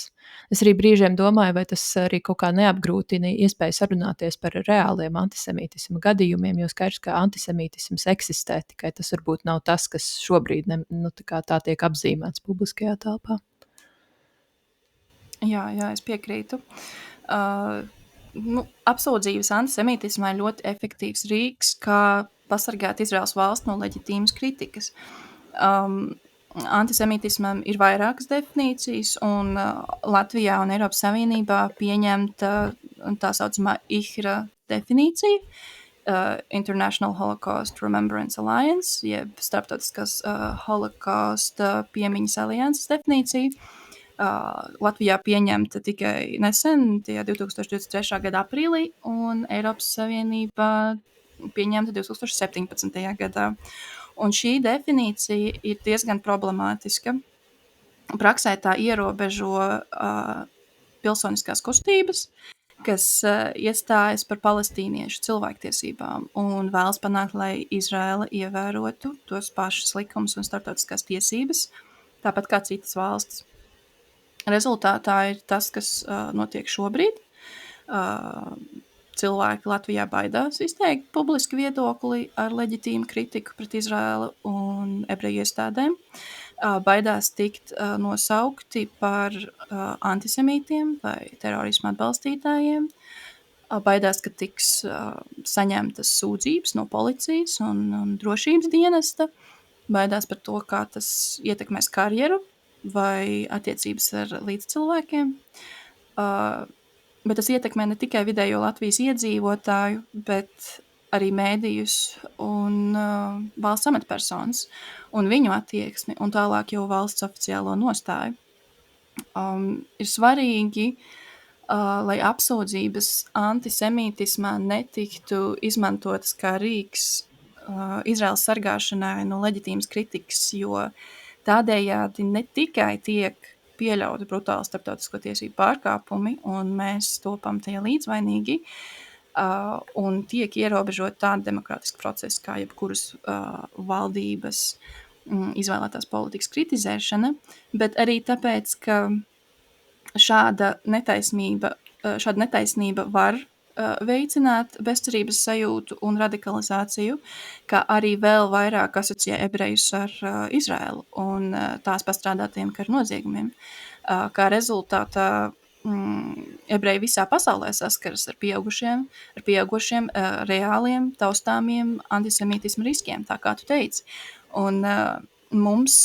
Es arī brīžiem domāju, vai tas arī kaut kā neapgrūtina iespēju sarunāties par reāliem antisemītisma gadījumiem, jo skaidrs, ka antisemītisms eksistē, tikai tas varbūt nav tas, kas šobrīd tā tiek apzīmēts publiskajā telpā. Jā, es piekrītu. Apsūdzības antisemītismā ir ļoti efektīvs rīks, kā pasargāt Izraels valsts no leģitīmas kritikas. Antisemītismam ir vairākas definīcijas, un Latvijā un Eiropas Savienībā pieņemta tā saucamā IHRA definīcija, International Holocaust Remembrance Alliance, jeb starptautiskās holokausta piemiņas alianses definīcija. Latvijā pieņemta tikai nesen, 2023. gada aprīlī, un Eiropas Savienībā pieņemta 2017. gadā. Un šī definīcija ir diezgan problemātiska. Praksē tā ierobežo pilsoniskās kustības, kas iestājas par palestīniešu cilvēktiesībām un vēlas panākt, lai Izraela ievērotu tos pašus likumus un starptautiskās tiesības, tāpat kā citas valstis. Rezultātā ir tas, kas notiek šobrīd. Cilvēki Latvijā baidās izteikt publiski viedokli ar leģitīmu kritiku pret Izraēlu un ebreju iestādēm. Baidās tikt nosaukti par antisemītiem vai terorismu atbalstītājiem. Baidās, ka tiks saņemtas sūdzības no policijas un drošības dienesta. Baidās par to, kā tas ietekmēs karjeru vai attiecības ar līdzcilvēkiem. Bet tas ietekmē ne tikai vidējo Latvijas iedzīvotāju, bet arī mēdījus un valsts amatpersonas un viņu attieksmi un tālāk jau valsts oficiālo nostāju. Ir svarīgi, lai apsūdzības antisemītismā netiktu izmantotas kā rīks Izraēlas sargāšanai no leģitīmas kritikas, jo tādējādi ne tikai tiek pieļauti brutāli starptautisko tiesību pārkāpumi, un mēs topam tajā līdzvainīgi, un tiek ierobežot tāda demokrātiska procesa, kā jebkuras valdības izvēlētās politikas kritizēšana, bet arī tāpēc, ka šāda netaisnība var veicināt bezcerības sajūtu un radikalizāciju, kā arī vēl vairāk asociē ebrejus ar Izraēlu un tās pastrādātiem kara noziegumiem. Kā rezultātā ebreji visā pasaulē saskaras ar pieaugušiem reāliem, taustāmiem antisemītismu riskiem, tā kā tu teici. Un mums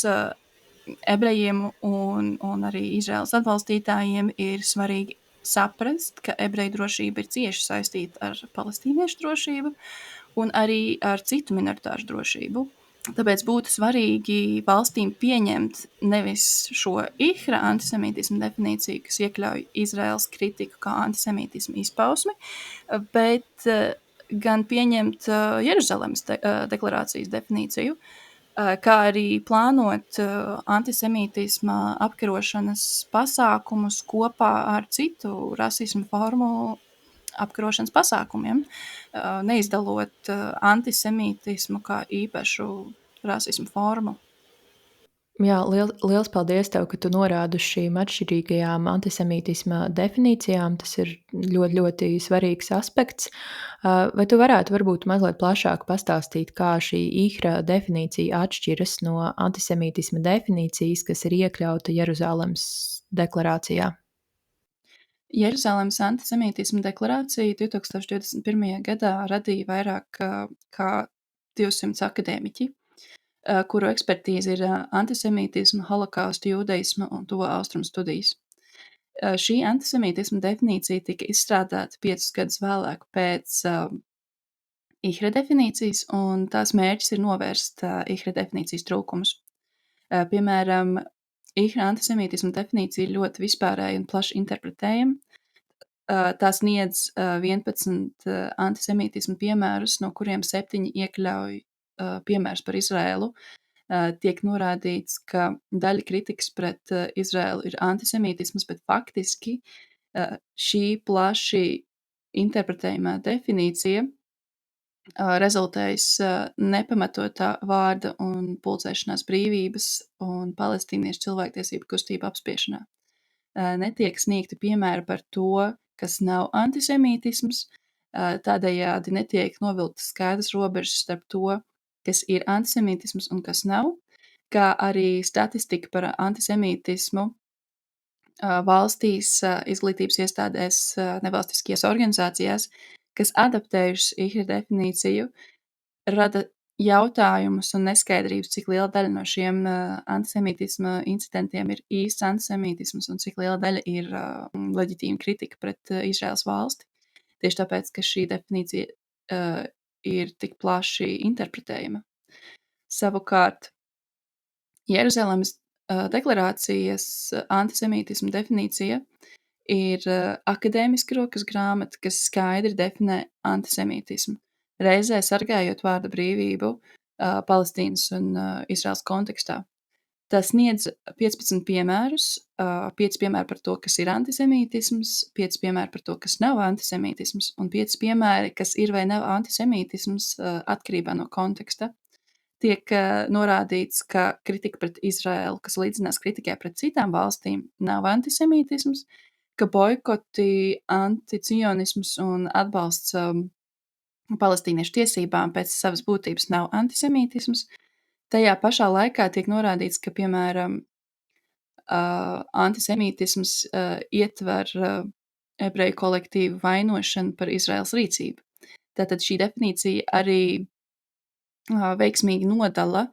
ebrejiem un arī Izraēlas atbalstītājiem ir svarīgi saprast, ka ebreju drošība ir cieši saistīta ar palestīniešu drošību un arī ar citu minoritāšu drošību. Tāpēc būtu svarīgi valstīm pieņemt nevis šo IHRA antisemītismu definīciju, kas iekļauj Izraēlas kritiku kā antisemītismu izpausmi, bet gan pieņemt Jeruzalemes deklarācijas definīciju, kā arī plānot antisemītisma apkarošanas pasākumus kopā ar citu rasismu formu apkarošanas pasākumiem, neizdalot antisemītismu kā īpašu rasismu formu. Jā, liels paldies tev, ka tu norādi uz šīm atšķirīgajām antisemītisma definīcijām. Tas ir ļoti, ļoti svarīgs aspekts. Vai tu varētu varbūt mazliet plašāk pastāstīt, kā šī IHRA definīcija atšķiras no antisemītisma definīcijas, kas ir iekļauta Jeruzalemes deklarācijā? Jeruzalemes antisemītisma deklarācija 2021. gadā radīja vairāk kā 200 akadēmiķi, kuru ekspertīze ir antisemītisma, holokausta, jūdaisma un tuvo austrumu studijas. Šī antisemītisma definīcija tika izstrādāta 5 gadus vēlāk pēc IHRA definīcijas, un tās mērķis ir novērst IHRA definīcijas trūkumus. Piemēram, IHRA antisemītisma definīcija ir ļoti vispārēja un plaši interpretējama. Tā sniedz 11 antisemītisma piemērus, no kuriem 7 iekļauj piemērus par Izraēlu. Tiek norādīts, ka daļa kritikas pret Izraēlu ir antisemītisms, bet faktiski šī plaši interpretējumā definīcija rezultējas nepamatotā vārda un pulcēšanās brīvības un palestīniešu cilvēktiesību kustību apspiešanā. Netiek sniegti piemēri par to, kas nav antisemītisms, tādējādi netiek novilktas skaidras robežas starp to, kas ir antisemītisms un kas nav, kā arī statistika par antisemītismu valstīs, izglītības iestādēs, nevalstiskajās organizācijās, kas adaptējušas IHRA definīciju, rada jautājumus un neskaidrības, cik liela daļa no šiem antisemītisma incidentiem ir īsts antisemītisms un cik liela daļa ir leģitīma kritika pret Izraels valsti. Tieši tāpēc, ka šī definīcija ir tik plaši interpretējama. Savukārt, Jeruzalemes deklarācijas antisemītisma definīcija ir akadēmiska rokas grāmata, kas skaidri definē antisemītismu, reizē sargājot vārda brīvību Palestīnas un Izraels kontekstā. Tas sniedz 15 piemērus, 5 piemēri par to, kas ir antisemītisms, 5 piemēri par to, kas nav antisemītisms, un 5 piemēri, kas ir vai nav antisemītisms atkarībā no konteksta. Tiek norādīts, ka kritika pret Izraēlu, kas līdzinās kritikai pret citām valstīm, nav antisemītisms, ka boikoti, anticionisms un atbalsts palestīniešu tiesībām pēc savas būtības nav antisemītisms. Tajā pašā laikā tiek norādīts, ka, piemēram, antisemītisms ietver ebreju kolektīvu vainošanu par Izraels rīcību. Tātad šī definīcija arī veiksmīgi nodala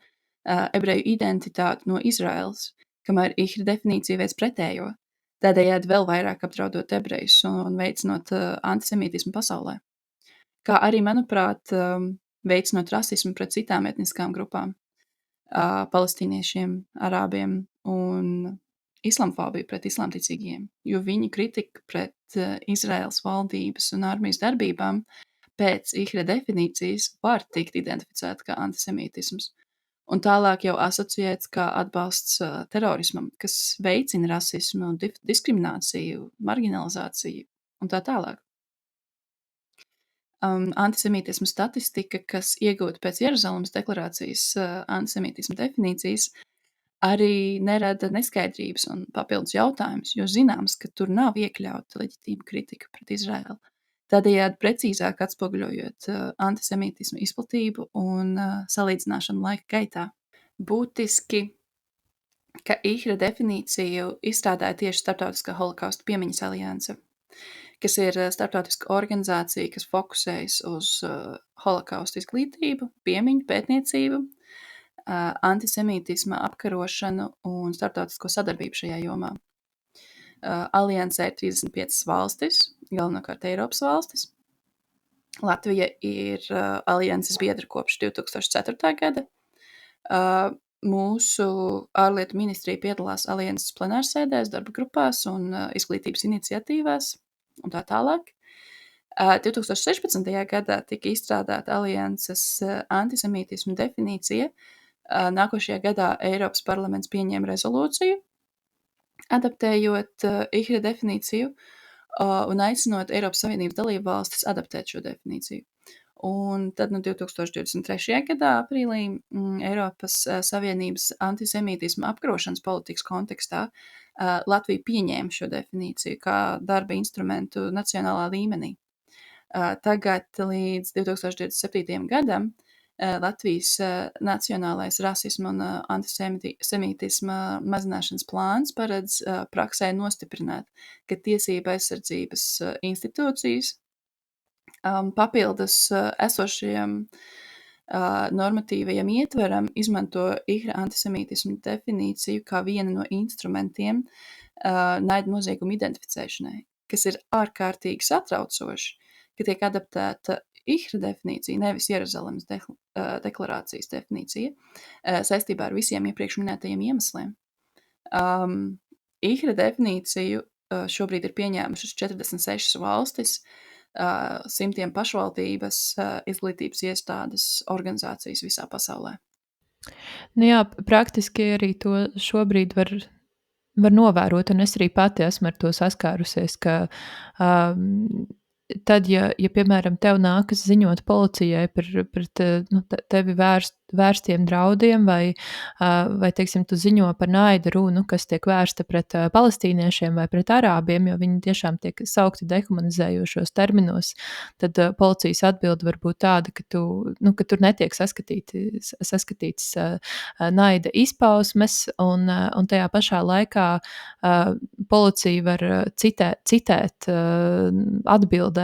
ebreju identitāti no Izraels, kamēr IHRA definīcija veids pretējo, tādējādi vēl vairāk apdraudot ebrejus un veicinot antisemītismu pasaulē. Kā arī, manuprāt, veicinot rasismu pret citām etniskām grupām, palestīniešiem, arābiem un islamfobiju pret islamticīgiem, jo viņu kritika pret Izraels valdības un armijas darbībām pēc IHRA definīcijas var tikt identificēta kā antisemītisms, un tālāk jau asociēts kā atbalsts terorismam, kas veicina rasismu, diskrimināciju, marginalizāciju un tā tālāk. Antisemītisma statistika, kas iegūta pēc Jeruzalemes deklarācijas antisemītisma definīcijas, arī nerada neskaidrības un papildus jautājumus, jo zināms, ka tur nav iekļauta leģitīma kritika pret Izraēlu. Tādējādi precīzāk atspoguļojot antisemītismu izplatību un salīdzināšanu laika gaitā. Būtiski, ka IHRA definīciju izstrādāja tieši Starptautiskā holokausta piemiņas alianse, kas ir starptautiska organizācija, kas fokusējas uz holokausta izglītību, piemiņu, pētniecību, antisemītisma apkarošanu un starptautisko sadarbību šajā jomā. Aliansē ir 35 valstis, galvenokārt Eiropas valstis. Latvija ir alianses biedra kopš 2004. gada. Mūsu ārlietu ministrija piedalās alianses plenārsēdēs, darba grupās un izglītības iniciatīvās un tā tālāk. 2016. gadā tika izstrādāta alianses antisemītisma definīcija. Nākošajā gadā Eiropas parlaments pieņēma rezolūciju, adaptējot IHRA definīciju un aicinot Eiropas Savienības dalību valstis adaptēt šo definīciju. Un tad 2023. gadā aprīlī Eiropas Savienības antisemītisma apkarošanas politikas kontekstā Latvija pieņēma šo definīciju kā darba instrumentu nacionālā līmenī. Tagad līdz 2027. gadam Latvijas nacionālais rasisma un antisemītisma mazināšanas plāns paredz praksē nostiprināt, ka tiesība aizsardzības institūcijas papildus esošajam normatīvajam ietveram izmanto IHRA antisemītismu definīciju kā vienu no instrumentiem naida noziegumu identificēšanai, kas ir ārkārtīgi satraucoši, ka tiek adaptēta IHRA definīcija, nevis Jeruzalemes deklarācijas definīcija, saistībā ar visiem iepriekš minētajiem iemesliem. IHRA definīciju šobrīd ir pieņēmušas 46 valstis, simtiem pašvaldības, izglītības iestādes, organizācijas visā pasaulē. Nu jā, praktiski arī to šobrīd var novērot, un es arī pati esmu ar to saskārusies, ka tad, ja piemēram, tev nākas ziņot policijai par tevi vērstiem draudiem, vai teiksim, tu ziņo par naida runu, kas tiek vērsta pret palestīniešiem vai pret arābiem, jo viņi tiešām tiek saukti dehumanizējošos terminos, tad policijas atbilde var būt tāda, ka tur netiek saskatīts naida izpausmes, un tajā pašā laikā policija var citēt atbildē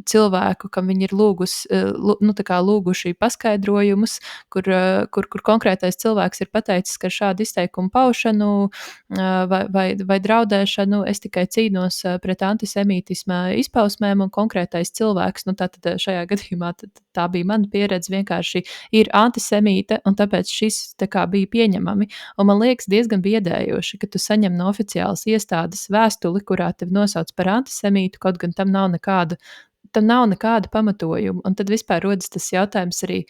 cilvēku, kam viņi ir lūguši paskaidrojumus, kur konkrētais cilvēks ir pateicis, ka šādu izteikumu paušanu vai draudēšanu es tikai cīnos pret antisemītisma izpausmēm, un konkrētais cilvēks, tātad šajā gadījumā tā bija mana pieredze, vienkārši ir antisemīte, un tāpēc šis bija pieņemami. Un man liekas diezgan biedējoši, ka tu saņem no oficiālas iestādes vēstuli, kurā tevi nosauc par antisemītu, kaut gan tam nav nekāda pamatojuma. Un tad vispār rodas tas jautājums arī,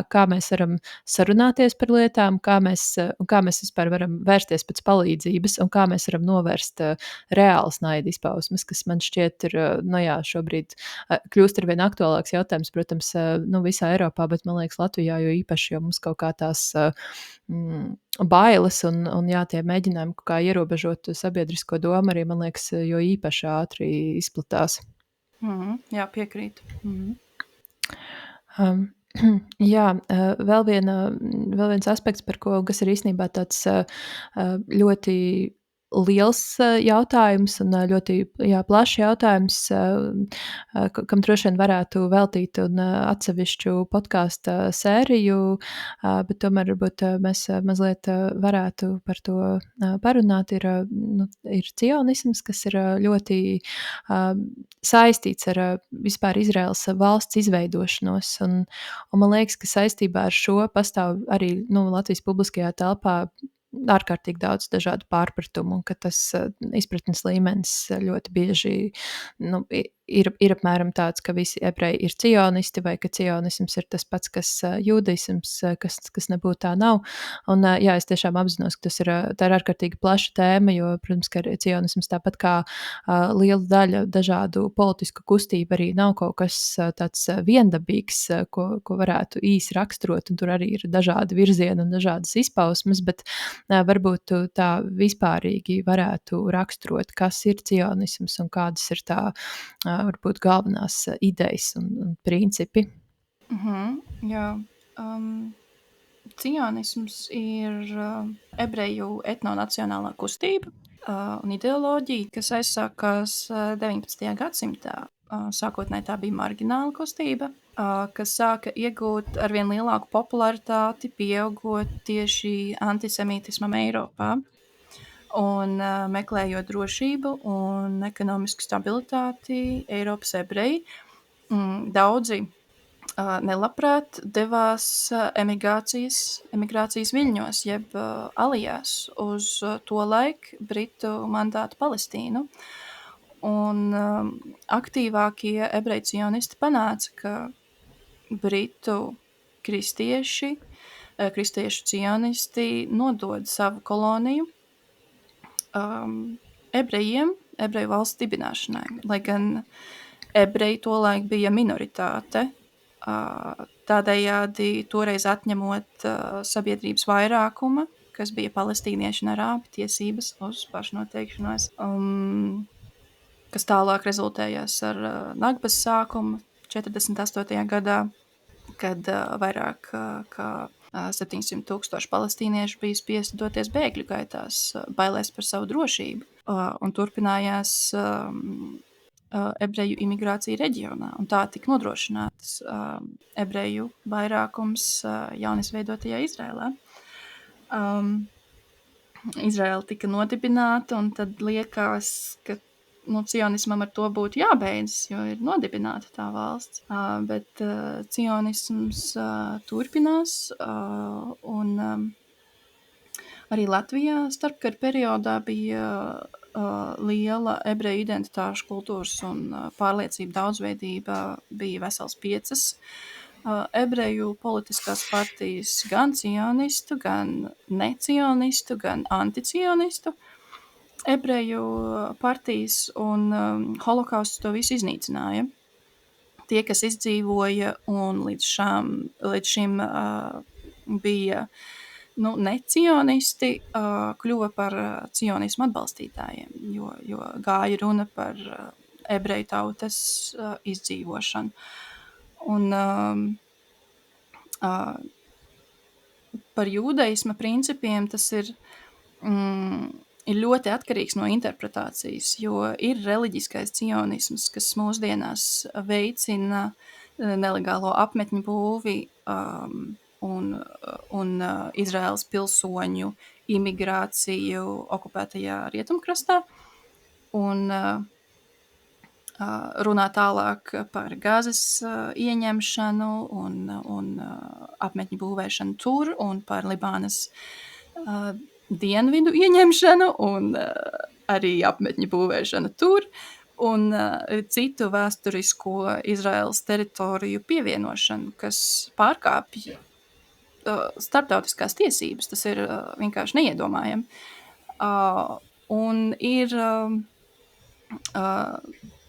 kā mēs varam sarunāties par lietām, kā mēs vispār varam vērsties pēc palīdzības, un kā mēs varam novērst reālas naida izpausmes, kas man šķiet ir, šobrīd kļūst arvien aktuālāks jautājums, protams, visā Eiropā, bet man liekas Latvijā jo īpaši, jo mums kaut kā tās bailes un tie mēģinājumi kā ierobežot sabiedrisko domu arī, man liekas, jo īpaši ātri izplatās. Jā, piekrītu. Jā, vēl viens aspekts, kas ir īstenībā tāds ļoti liels jautājums un ļoti plašs jautājums, kam droši vien varētu veltīt atsevišķu podkāstu sēriju, bet tomēr varbūt mēs mazliet varētu par to parunāt. Ir cionisms, kas ir ļoti saistīts ar vispār Izraēlas valsts izveidošanos, un man liekas, ka saistībā ar šo pastāv arī Latvijas publiskajā telpā ārkārtīgi daudz dažādu pārpratumu, un ka tas izpratnes līmenis ļoti bieži ir apmēram tāds, ka visi ebreji ir cionisti, vai ka cionisms ir tas pats, kas jūdaisms, kas nebūtu tā nav. Un, es tiešām apzinos, ka tā ir ārkārtīgi plaša tēma, jo, protams, ka cionisms tāpat kā liela daļa dažādu politisku kustību arī nav kaut kas tāds viendabīgs, ko varētu īsi raksturot, un tur arī ir dažādi virzieni un dažādas izpausmes, bet varbūt tā vispārīgi varētu raksturot, kas ir cionisms un kādas ir tā varbūt galvenās idejas un principi. Jā. Cionisms ir ebreju etnonacionālā kustība un ideoloģija, kas aizsākās 19. gadsimtā. Sākotnēji tā bija margināla kustība, kas sāka iegūt arvien lielāku popularitāti, pieaugot tieši antisemītismam Eiropā. Un meklējot drošību un ekonomisku stabilitāti, Eiropas ebreji daudzi nelabprāt devās emigrācijas viļņos, jeb alijās uz to laiku Britu mandātu Palestīnu. Un aktīvākie ebreju cionisti panāca, ka Britu kristiešu cionisti nodod savu koloniju ebrejiem, ebreju valsts dibināšanai. Lai gan ebreji tolaik bija minoritāte. Tādējādi toreiz atņemot sabiedrības vairākuma, kas bija palestīnieši un arābi, tiesības uz pašnoteikšanos, kas tālāk rezultējās ar Nagbas sākumu 48. gadā, kad vairāk kā 700,000 palestīniešu bija spiesti doties bēgļu gaitās, bailēs par savu drošību, un turpinājās ebreju imigrācija reģionā, un tā tika nodrošināts ebreju vairākums jaunisveidotajā Izrēlā. Izraela tika nodibināta, un tad liekas, ka cionismam ar to būtu jābeidzas, jo ir nodibināta tā valsts. Bet cionisms turpinās, un arī Latvijā starpkara periodā bija liela ebreju identitāšu, kultūras un pārliecība daudzveidība, bija vesels 5 ebreju politiskās partijas, gan cionistu, gan necionistu, gan anticionistu ebreju partijas, un holokausts to visu iznīcināja. Tie, kas izdzīvoja un līdz šim bija necionisti, kļuva par cionismu atbalstītājiem, jo gāja runa par ebreju tautas izdzīvošanu. Un par jūdaisma principiem tas ir ļoti atkarīgs no interpretācijas, jo ir reliģiskais cionisms, kas mūsdienās veicina nelegālo apmetņu būvi un Izraēlas pilsoņu imigrāciju okupētajā Rietumkrastā, un runā tālāk par Gazas ieņemšanu un apmetņu būvēšanu tur, un par Libānas dienvidu ieņemšanu, un arī apmetņu būvēšanu tur, un citu vēsturisko Izraēlas teritoriju pievienošanu, kas pārkāpj starptautiskās tiesības. Tas ir vienkārši neiedomājami. Un ir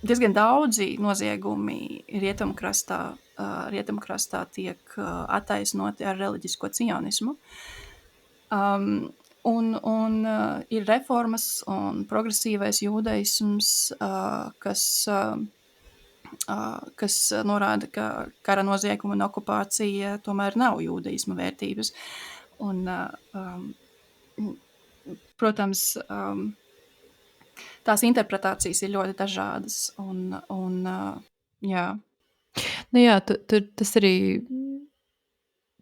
diezgan daudzi noziegumi Rietumkrastā tiek attaisnoti ar reliģisko cionismu. Un ir reformas un progresīvais jūdaisms, kas norāda, ka kara nozieguma un okupācija tomēr nav jūdaisma vērtības. Un, protams, tās interpretācijas ir ļoti dažādas. Jā. Jā, tas arī...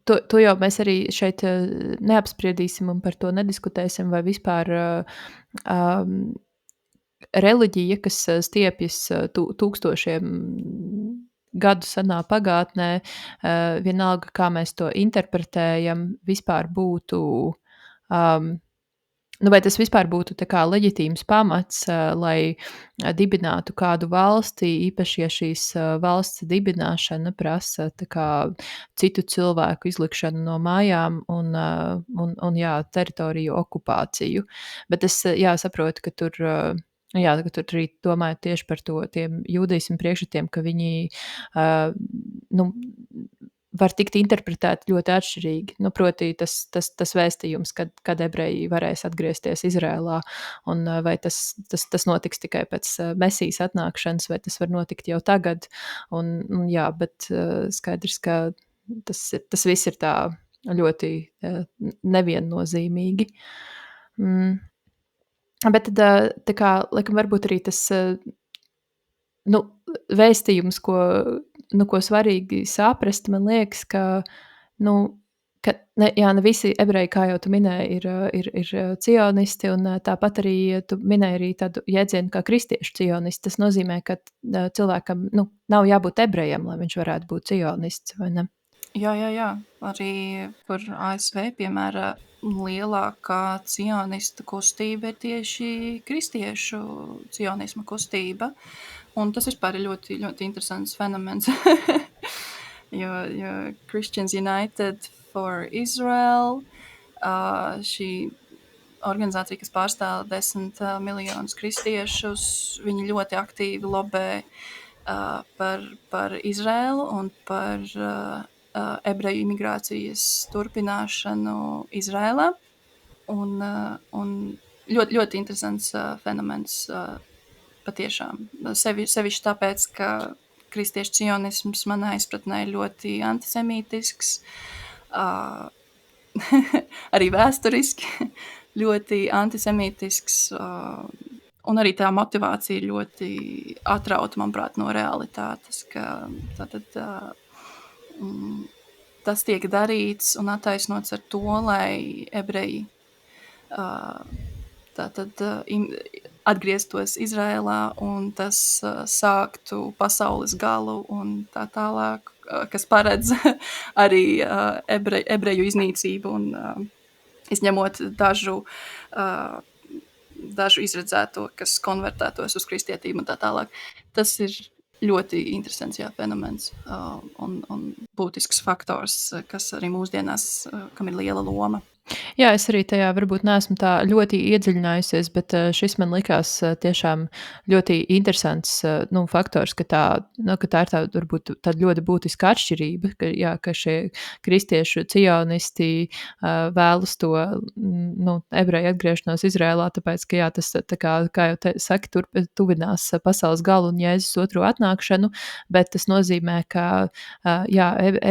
To jau mēs arī šeit neapspriedīsim un par to nediskutēsim, vai vispār reliģija, kas stiepjas tūkstošiem gadu senā pagātnē, vienalga, kā mēs to interpretējam, vispār būtu... vai tas vispār būtu tā kā leģitīms pamats, lai dibinātu kādu valsti, īpaši, ja šīs valsts dibināšana prasa tā kā citu cilvēku izlikšanu no mājām un teritoriju okupāciju. Bet es saprotu, ka tur... ka tur arī domājot tieši par tiem jūdaismu priekšstatiem, ka viņi var tikt interpretēti ļoti atšķirīgi. Proti, tas vēstījums, kad ebreji varēs atgriezties Izrēlā, un vai tas notiks tikai pēc Mesijas atnākšanas, vai tas var notikt jau tagad. Bet skaidrs, ka tas viss ir tā ļoti neviennozīmīgi. Bet tad, tā kā, laikam, varbūt arī tas vēstījums, ko svarīgi saprast, man liekas, ka ne visi ebreji, kā jau tu minēji, ir cionisti, un tāpat arī tu minēji arī tādu jēdzienu kā kristiešu cionisti. Tas nozīmē, ka cilvēkam nav jābūt ebrejam, lai viņš varētu būt cionists, vai ne? Jā. Arī par ASV, piemēram, lielākā cionistu kustība ir tieši kristiešu cionisma kustība. Un tas vispār ir ļoti, ļoti interesants fenomens. jo Christians United for Israel, šī organizācija, kas pārstāv 10 miljonus kristiešus, viņi ļoti aktīvi lobē par Izraēlu un par ebreju imigrācijas turpināšanu Izrēlā. Un ļoti, ļoti interesants fenomens patiešām. Sevišķi tāpēc, ka kristiešu cionisms manā izpratnē ir ļoti antisemītisks, arī vēsturiski ļoti antisemītisks, un arī tā motivācija ir ļoti atrauta, manuprāt, no realitātes, ka tas tiek darīts un attaisnots ar to, lai ebreji atgrieztos Izrēlā un tas sāktu pasaules galu un tā tālāk, kas paredz arī ebreju iznīcību un izņemot dažu izredzēto, kas konvertētos uz kristietību un tā tālāk. Tas ir ļoti interesants fenomens un būtisks faktors, kas arī mūsdienās, kam ir liela loma. Jā, es arī tajā varbūt neesmu tā ļoti iedziļinājusies, bet šis man likās tiešām ļoti interesants faktors, ka tā ir tā, varbūt tāda ļoti būtiska atšķirība, ka šie kristiešu cionisti vēlas to ebreju atgriešanos Izrēlā, tāpēc, ka jā, tas, kā jau saka, tuvinās pasaules galu un Jēzus otro atnākšanu, bet tas nozīmē, ka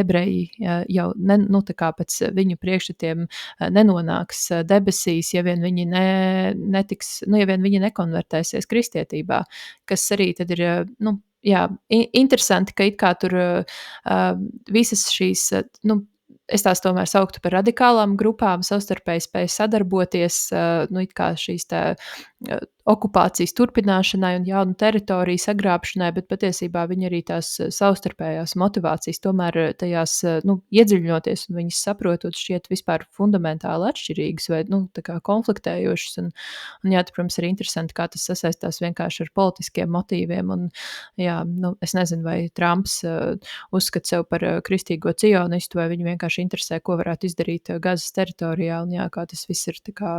ebreji jau tā kā pēc viņu priekšstatiem nenonāks debesīs, ja vien viņi ja vien viņi nekonvertēsies kristietībā, kas arī tad ir, interesanti, ka it kā tur visas šīs, es tās tomēr sauktu par radikālām grupām, savstarpēji spēj sadarboties, it kā šīs okupācijas turpināšanai un jaunu teritoriju sagrābšanai, bet patiesībā viņi arī tās savstarpējās motivācijas tomēr tajās iedziļinoties un viņas saprotot šķiet vispār fundamentāli atšķirīgas vai tā kā konfliktējošas. Un jā, protams, ir interesanti, kā tas sasaistās vienkārši ar politiskiem motīviem. Un, jā, es nezinu, vai Trumps uzskata sev par kristīgo cionistu, vai viņu vienkārši interesē, ko varētu izdarīt Gazas teritorijā, un jā, kā tas viss ir tā kā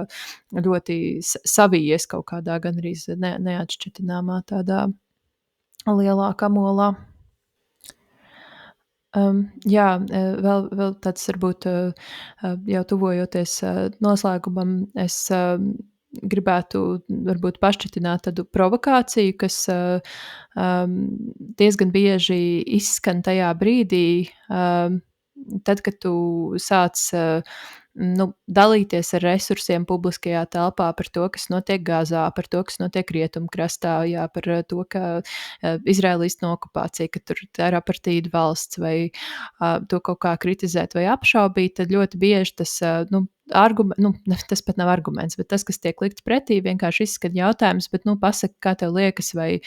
ļoti savijies kaut kādā gan arī neatšķetināmā tādā lielā kamolā. Jā, vēl tāds varbūt jau tuvojoties noslēgumam, es gribētu varbūt pašķitināt tādu provokāciju, kas diezgan bieži izskan tajā brīdī, tad, kad tu sāc dalīties ar resursiem publiskajā telpā par to, kas notiek Gazā, par to, kas notiek Rietumkrastā, jā, par to, ka Izraēla īsteno okupācija, ka tur ir apartīda valsts, vai to kaut kā kritizēt vai apšaubīt, tad ļoti bieži tas, tas pat nav arguments, bet tas, kas tiek likts pretī, vienkārši izskan jautājums, bet pasaka, kā tev liekas, vai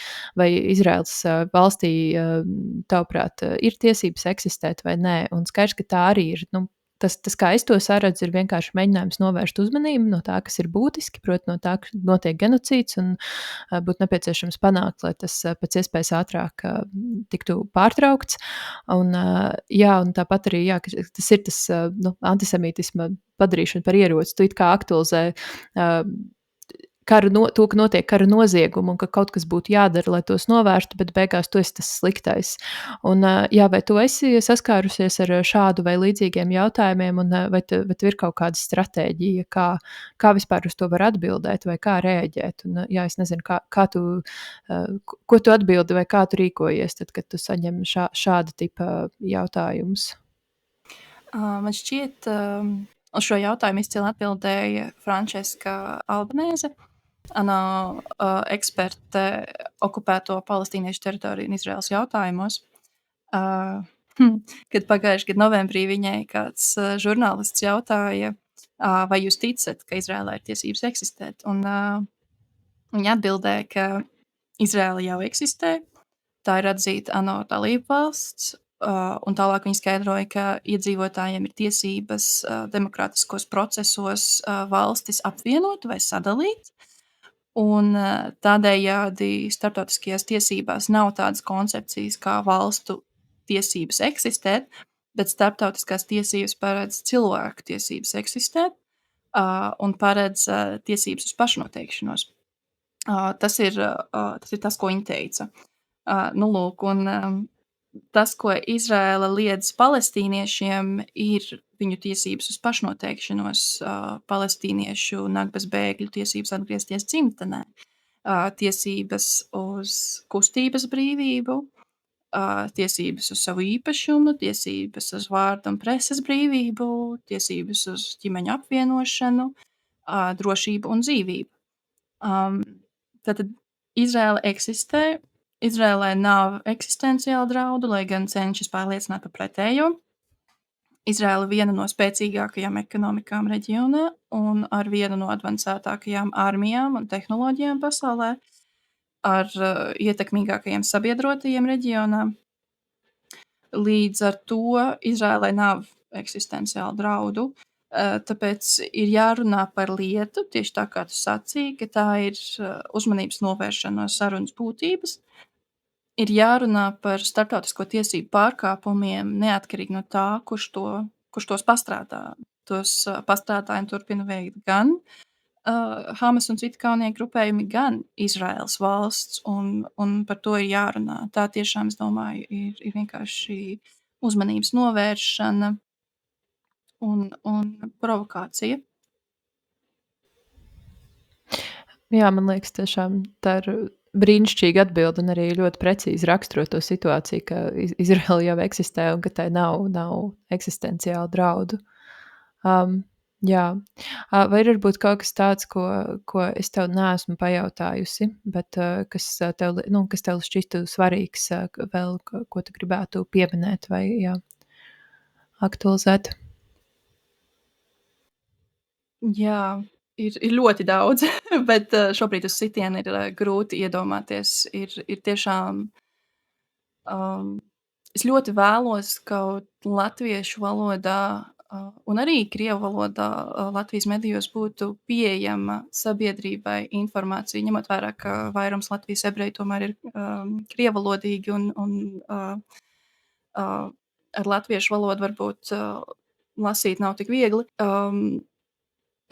Izraēlas valstī, tavuprāt, ir tiesības eksistēt vai nē, un skaidrs, ka tā arī ir, Tas, kā es to saredzu, ir vienkārši mēģinājums novērst uzmanību no tā, kas ir būtiski, proti, no tā, ka notiek genocīds, un būtu nepieciešams panākt, lai tas pēc iespējas ātrāk tiktu pārtraukts. Un tāpat arī tas ir tas antisemītisma padarīšana par ieroci. Tu it kā aktualizē to, ka notiek kara noziegumi un ka kaut kas būtu jādara, lai tos novērstu, bet beigās tu esi tas sliktais. Un, vai tu esi saskārusies ar šādu vai līdzīgiem jautājumiem, un vai tev ir kaut kāda stratēģija, kā vispār uz to var atbildēt vai kā rēģēt? Un, es nezinu, ko tu atbildi vai kā tu rīkojies, tad, kad tu saņem šāda tipa jautājumus? Man šķiet, uz šo jautājumu izcili atbildēja Frančiska Albanēze, ANO eksperte okupēto palestīniešu teritoriju un Izraēlas jautājumos. Kad pagājušajā gadā novembrī viņai kāds žurnālists jautāja, vai jūs ticat, ka Izraēlā ir tiesības eksistēt? Un viņa atbildēja, ka Izraēla jau eksistē, tā ir atzīta ANO dalībvalsts, un tālāk viņa skaidroja, ka iedzīvotājiem ir tiesības demokrātiskos procesos valstis apvienot vai sadalīt. Un tādējādi starptautiskajās tiesībās nav tādas koncepcijas kā valstu tiesības eksistēt, bet starptautiskās tiesības paredz cilvēku tiesības eksistēt un paredz tiesības uz pašnoteikšanos. Tas ir tas, ko viņa teica. Lūk, un tas, ko Izraēla liedz palestīniešiem, ir viņu tiesības uz pašnoteikšanos, palestīniešu nakbes bēgļu tiesības atgriezties dzimtenē, tiesības uz kustības brīvību, tiesības uz savu īpašumu, tiesības uz vārdu un preses brīvību, tiesības uz ģimeņu apvienošanu, drošību un dzīvību. Tātad Izraēla eksistē. Izraēlai nav eksistenciāla draudu, lai gan cenšas pārliecināt par pretējo. Izraēla viena no spēcīgākajām ekonomikām reģionā un ar vienu no advancētākajām armijām un tehnoloģijām pasaulē, ar ietekmīgākajiem sabiedrotajiem reģionā. Līdz ar to Izraēlai nav eksistenciāla draudu, tāpēc ir jārunā par lietu, tieši tā kā tu sacīji, ka tā ir uzmanības novēršana no sarunas būtības. Ir jārunā par starptautisko tiesību pārkāpumiem, neatkarīgi no tā, kurš tos pastrādā. Tos pastrādājumi turpina veikt gan Hamas un citi kaunieku grupējumi, gan Izraēlas valsts, un par to ir jārunā. Tā tiešām, es domāju, ir vienkārši uzmanības novēršana un provokācija. Jā, man liekas, tiešām tā ir brīnišķīga atbilde un arī ļoti precīzi raksturo to situāciju, ka Izraela jau eksistē un ka tai nav eksistenciāla draudu. Jā. Vai ir varbūt kaut kas tāds, ko es tev neesmu pajautājusi, bet kas tev šķistu svarīgs, vēl, ko tu gribētu pieminēt vai aktualizēt? Jā, ir ļoti daudz, bet šobrīd uz sitienu ir grūti iedomāties. Ir tiešām, es ļoti vēlos kaut latviešu valodā un arī krievu valodā Latvijas medijos būtu pieejama sabiedrībai informācija, ņemot vērā, ka vairums Latvijas ebreju tomēr ir krievalodīgi un ar latviešu valodu varbūt lasīt nav tik viegli.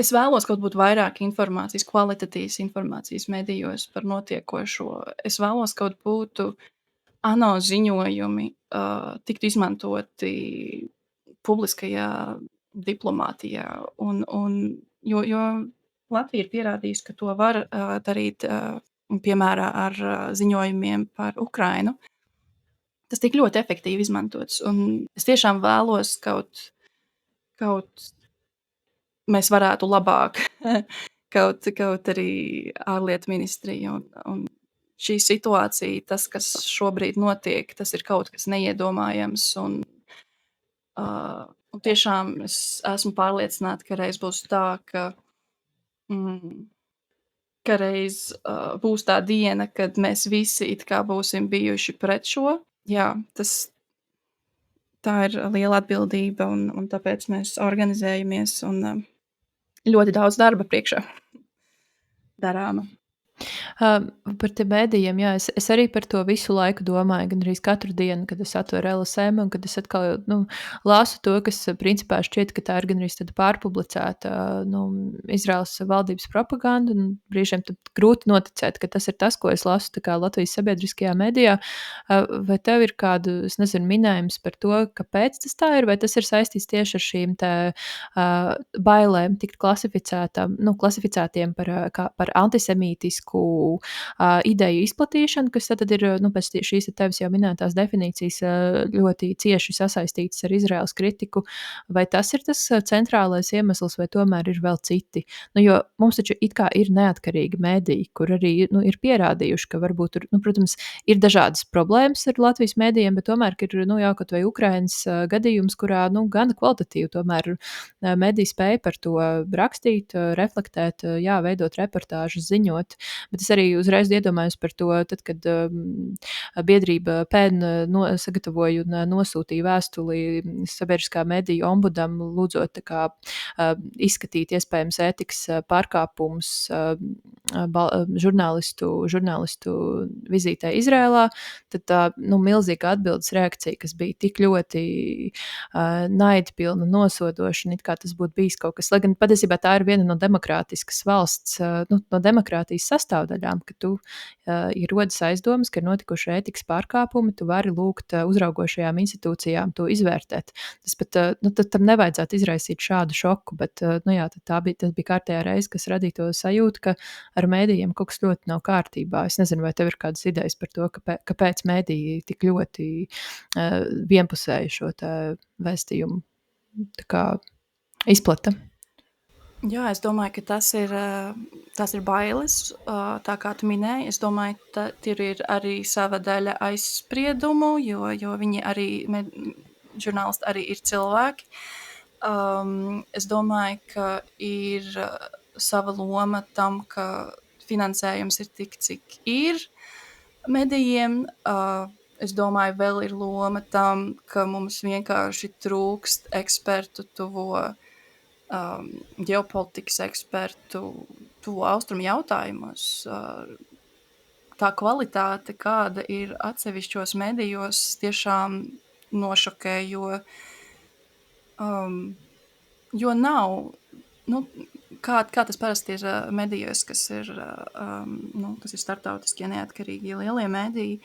Es vēlos kaut būt vairāk informācijas, kvalitatīvas informācijas medijos par notiekošo. Es vēlos kaut būtu ANO ziņojumi tiktu izmantoti publiskajā diplomātijā, jo Latvija ir pierādījusi, ka to var darīt, piemēram, ar ziņojumiem par Ukrainu. Tas tik ļoti efektīvi izmantots, un es tiešām vēlos kaut mēs varētu labāk, kaut arī ārlietu ministrija un šī situācija, tas, kas šobrīd notiek, tas ir kaut kas neiedomājams, un tiešām es esmu pārliecināta, ka reiz būs tā, ka reiz būs tā diena, kad mēs visi it kā būsim bijuši pret šo. Jā, tā ir liela atbildība, un tāpēc mēs organizējamies, un ļoti daudz darba priekšā darāma. Par tiem mēdījiem, jā, es arī par to visu laiku domāju, gan arī katru dienu, kad es atveru LSM, un kad es atkal lasu to, kas principā šķiet, ka tā ir gan arī tāda pārpublicēta Izraels valdības propaganda, un brīžiem tad grūti noticēt, ka tas ir tas, ko es lasu tā kā Latvijas sabiedriskajā medijā. Vai tev ir kādu, es nezinu, minējums par to, kāpēc tas tā ir, vai tas ir saistīts tieši ar šīm te bailēm tikt klasificētiem par antisemītisku ideju izplatīšanu, kas tad ir pēc šīs tevis jau minētās definīcijas ļoti cieši sasaistītas ar Izraēlas kritiku. Vai tas ir tas centrālais iemesls, vai tomēr ir vēl citi? Jo mums taču it kā ir neatkarīgi mediji, kur arī ir pierādījuši, ka varbūt tur, protams, ir dažādas problēmas ar Latvijas medijiem, bet tomēr ir jau kaut vai Ukrainas gadījums, kurā gana kvalitatīvi tomēr mediji spēja par to rakstīt, reflektēt, veidot reportāžas, ziņot. Bet es arī uzreiz iedomājos par to, tad, kad biedrība PEN sagatavoja un nosūtīja vēstuli sabiedriskā mediju ombudam, lūdzot izskatīt iespējams ētikas pārkāpumus žurnālistu vizītē Izrēlā, tad tā milzīga atbildes reakcija, kas bija tik ļoti naidpilna, nosodoša, un it kā tas būtu bijis kaut kas, lai gan patiesībā tā ir viena no demokrātiskas valsts, no demokrātijas sastāvdaļām, sastāvdaļām, ka tu, ja rodas aizdomas, ka ir notikuši ētikas pārkāpumi, tu vari lūgt uzraugošajām institūcijām to izvērtēt. Tas pat, tad tam nevajadzētu izraisīt šādu šoku, bet, tas bija kārtējā reize, kas radīja to sajūtu, ka ar mēdījiem kaut kas ļoti nav kārtībā. Es nezinu, vai tev ir kādas idejas par to, kāpēc mēdīji tik ļoti vienpusēji šo vēstījumu izplata. Jā, es domāju, ka tas ir bailes, tā kā tu minēji. Es domāju, ka tur ir arī sava daļa aizspriedumu, jo viņi arī, žurnālisti arī ir cilvēki. Es domāju, ka ir sava loma tam, ka finansējums ir tik, cik ir medijiem. Es domāju, vēl ir loma tam, ka mums vienkārši trūkst ekspertu tuvo ģeopolitikas ekspertu tuvo austrumu jautājumos. Tā kvalitāte, kāda ir atsevišķos medijos, tiešām nošokē, jo nav, kā tas parasti ir medijos, kas ir starptautiskie neatkarīgie lielie mediji,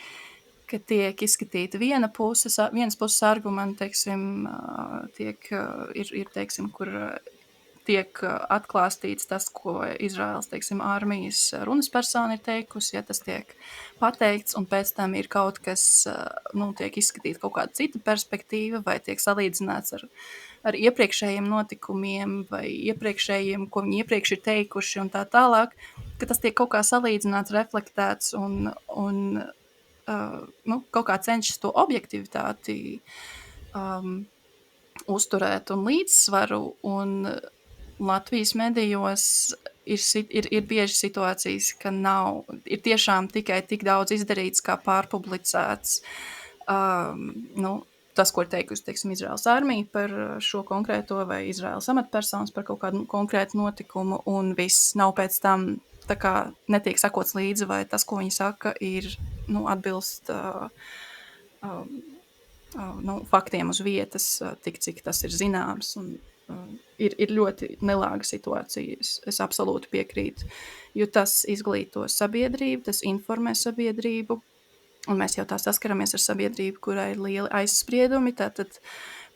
ka tiek izskatīta vienas puses argumenti, teiksim, teiksim, kur tiek atklāstīts tas, ko Izraēlas, teiksim, armijas runas persona ir teikusi, ja tas tiek pateikts, un pēc tam ir kaut kas, tiek izskatīta kaut kāda cita perspektīva, vai tiek salīdzināts ar iepriekšējiem notikumiem, vai iepriekšējiem, ko viņi iepriekš ir teikuši, un tā tālāk, ka tas tiek kaut kā salīdzināts, reflektēts, un kaut kā cenšas to objektivitāti uzturēt un līdzsvaru, un Latvijas medijos ir bieži situācijas, ka ir tiešām tikai tik daudz izdarīts, kā pārpublicēts. Tas, ko ir teikusi, teiksim, Izraēlas armija par šo konkrēto, vai Izraēlas amatpersonas par kaut kādu konkrētu notikumu, un viss nav pēc tam tā kā netiek sakots līdzi, vai tas, ko viņi saka, ir atbilst faktiem uz vietas, tik cik tas ir zināms, un ir ļoti nelāga situācija. Es absolūti piekrītu, jo tas izglīto sabiedrību, tas informē sabiedrību, un mēs jau tā saskaramies ar sabiedrību, kurai ir lieli aizspriedumi, tātad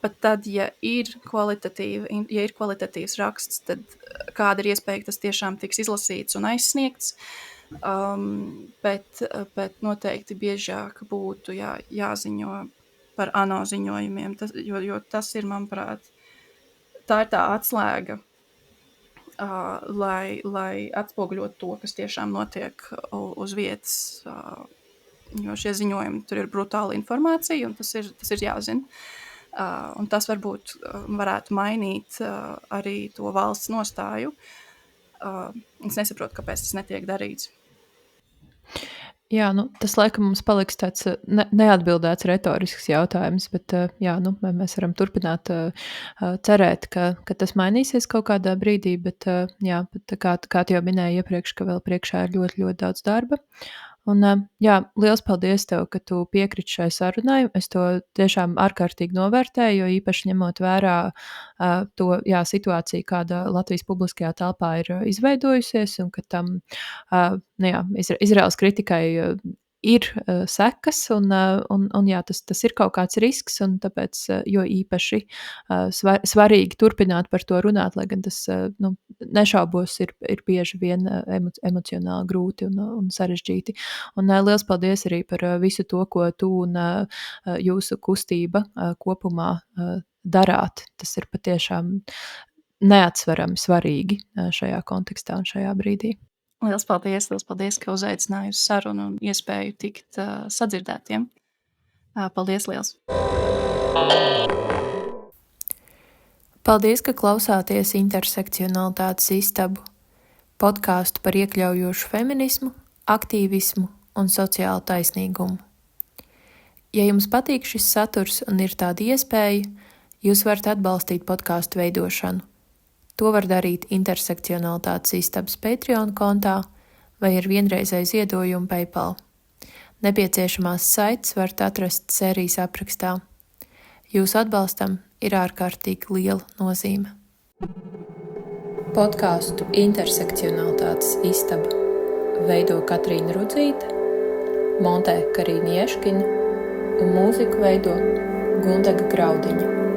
pat tad, ja ir kvalitatīvs raksts, tad kāda ir iespēja, ka tas tiešām tiks izlasīts un aizsniegts, bet noteikti biežāk būtu jāziņo par ANO ziņojumiem, jo tas ir, manuprāt, tā ir tā atslēga, lai atspoguļot to, kas tiešām notiek uz vietas, jo šie ziņojumi, tur ir brutāla informācija, un tas ir jāzina. Un tas varbūt varētu mainīt arī to valsts nostāju. Es nesaprotu, kāpēc tas netiek darīts. Jā, tas laikam mums paliks tāds neatbildēts retorisks jautājums, bet vai mēs varam turpināt cerēt, ka tas mainīsies kaut kādā brīdī, bet kā tu jau minēji iepriekš, ka vēl priekšā ir ļoti, ļoti daudz darba. Un, liels paldies tev, ka tu piekriti šai sarunai. Es to tiešām ārkārtīgi novērtēju, jo īpaši ņemot vērā to situāciju, kāda Latvijas publiskajā telpā ir izveidojusies, un ka tam Izraēlas kritikai ir sekas, un tas ir kaut kāds risks, un tāpēc jo īpaši svarīgi turpināt par to runāt, lai gan tas, nešaubos, ir bieži vien emocionāli grūti un sarežģīti. Un liels paldies arī par visu to, ko tu un jūsu kustība kopumā darāt. Tas ir patiešām neatsverami svarīgi šajā kontekstā un šajā brīdī. Liels paldies, ka uzaicināji uz sarunu un iespēju tikt sadzirdētiem. Paldies liels! Paldies, ka klausāties Intersekcionalitātes istabu, podkāstu par iekļaujošu feminismu, aktīvismu un sociālu taisnīgumu. Ja jums patīk šis saturs un ir tāda iespēja, jūs varat atbalstīt podkāstu veidošanu. To var darīt Intersekcionalitātes istabas Patreon kontā vai ar vienreizēju ziedojumu PayPal. Nepieciešamās saites varat atrast sērijas aprakstā. Jūsu atbalstam ir ārkārtīgi liela nozīme. Podkāstu Intersekcionalitātes istaba veido Katrīna Rudzīte, montē Karīna Ieškiņa un mūziku veido Gundaga Graudiņa.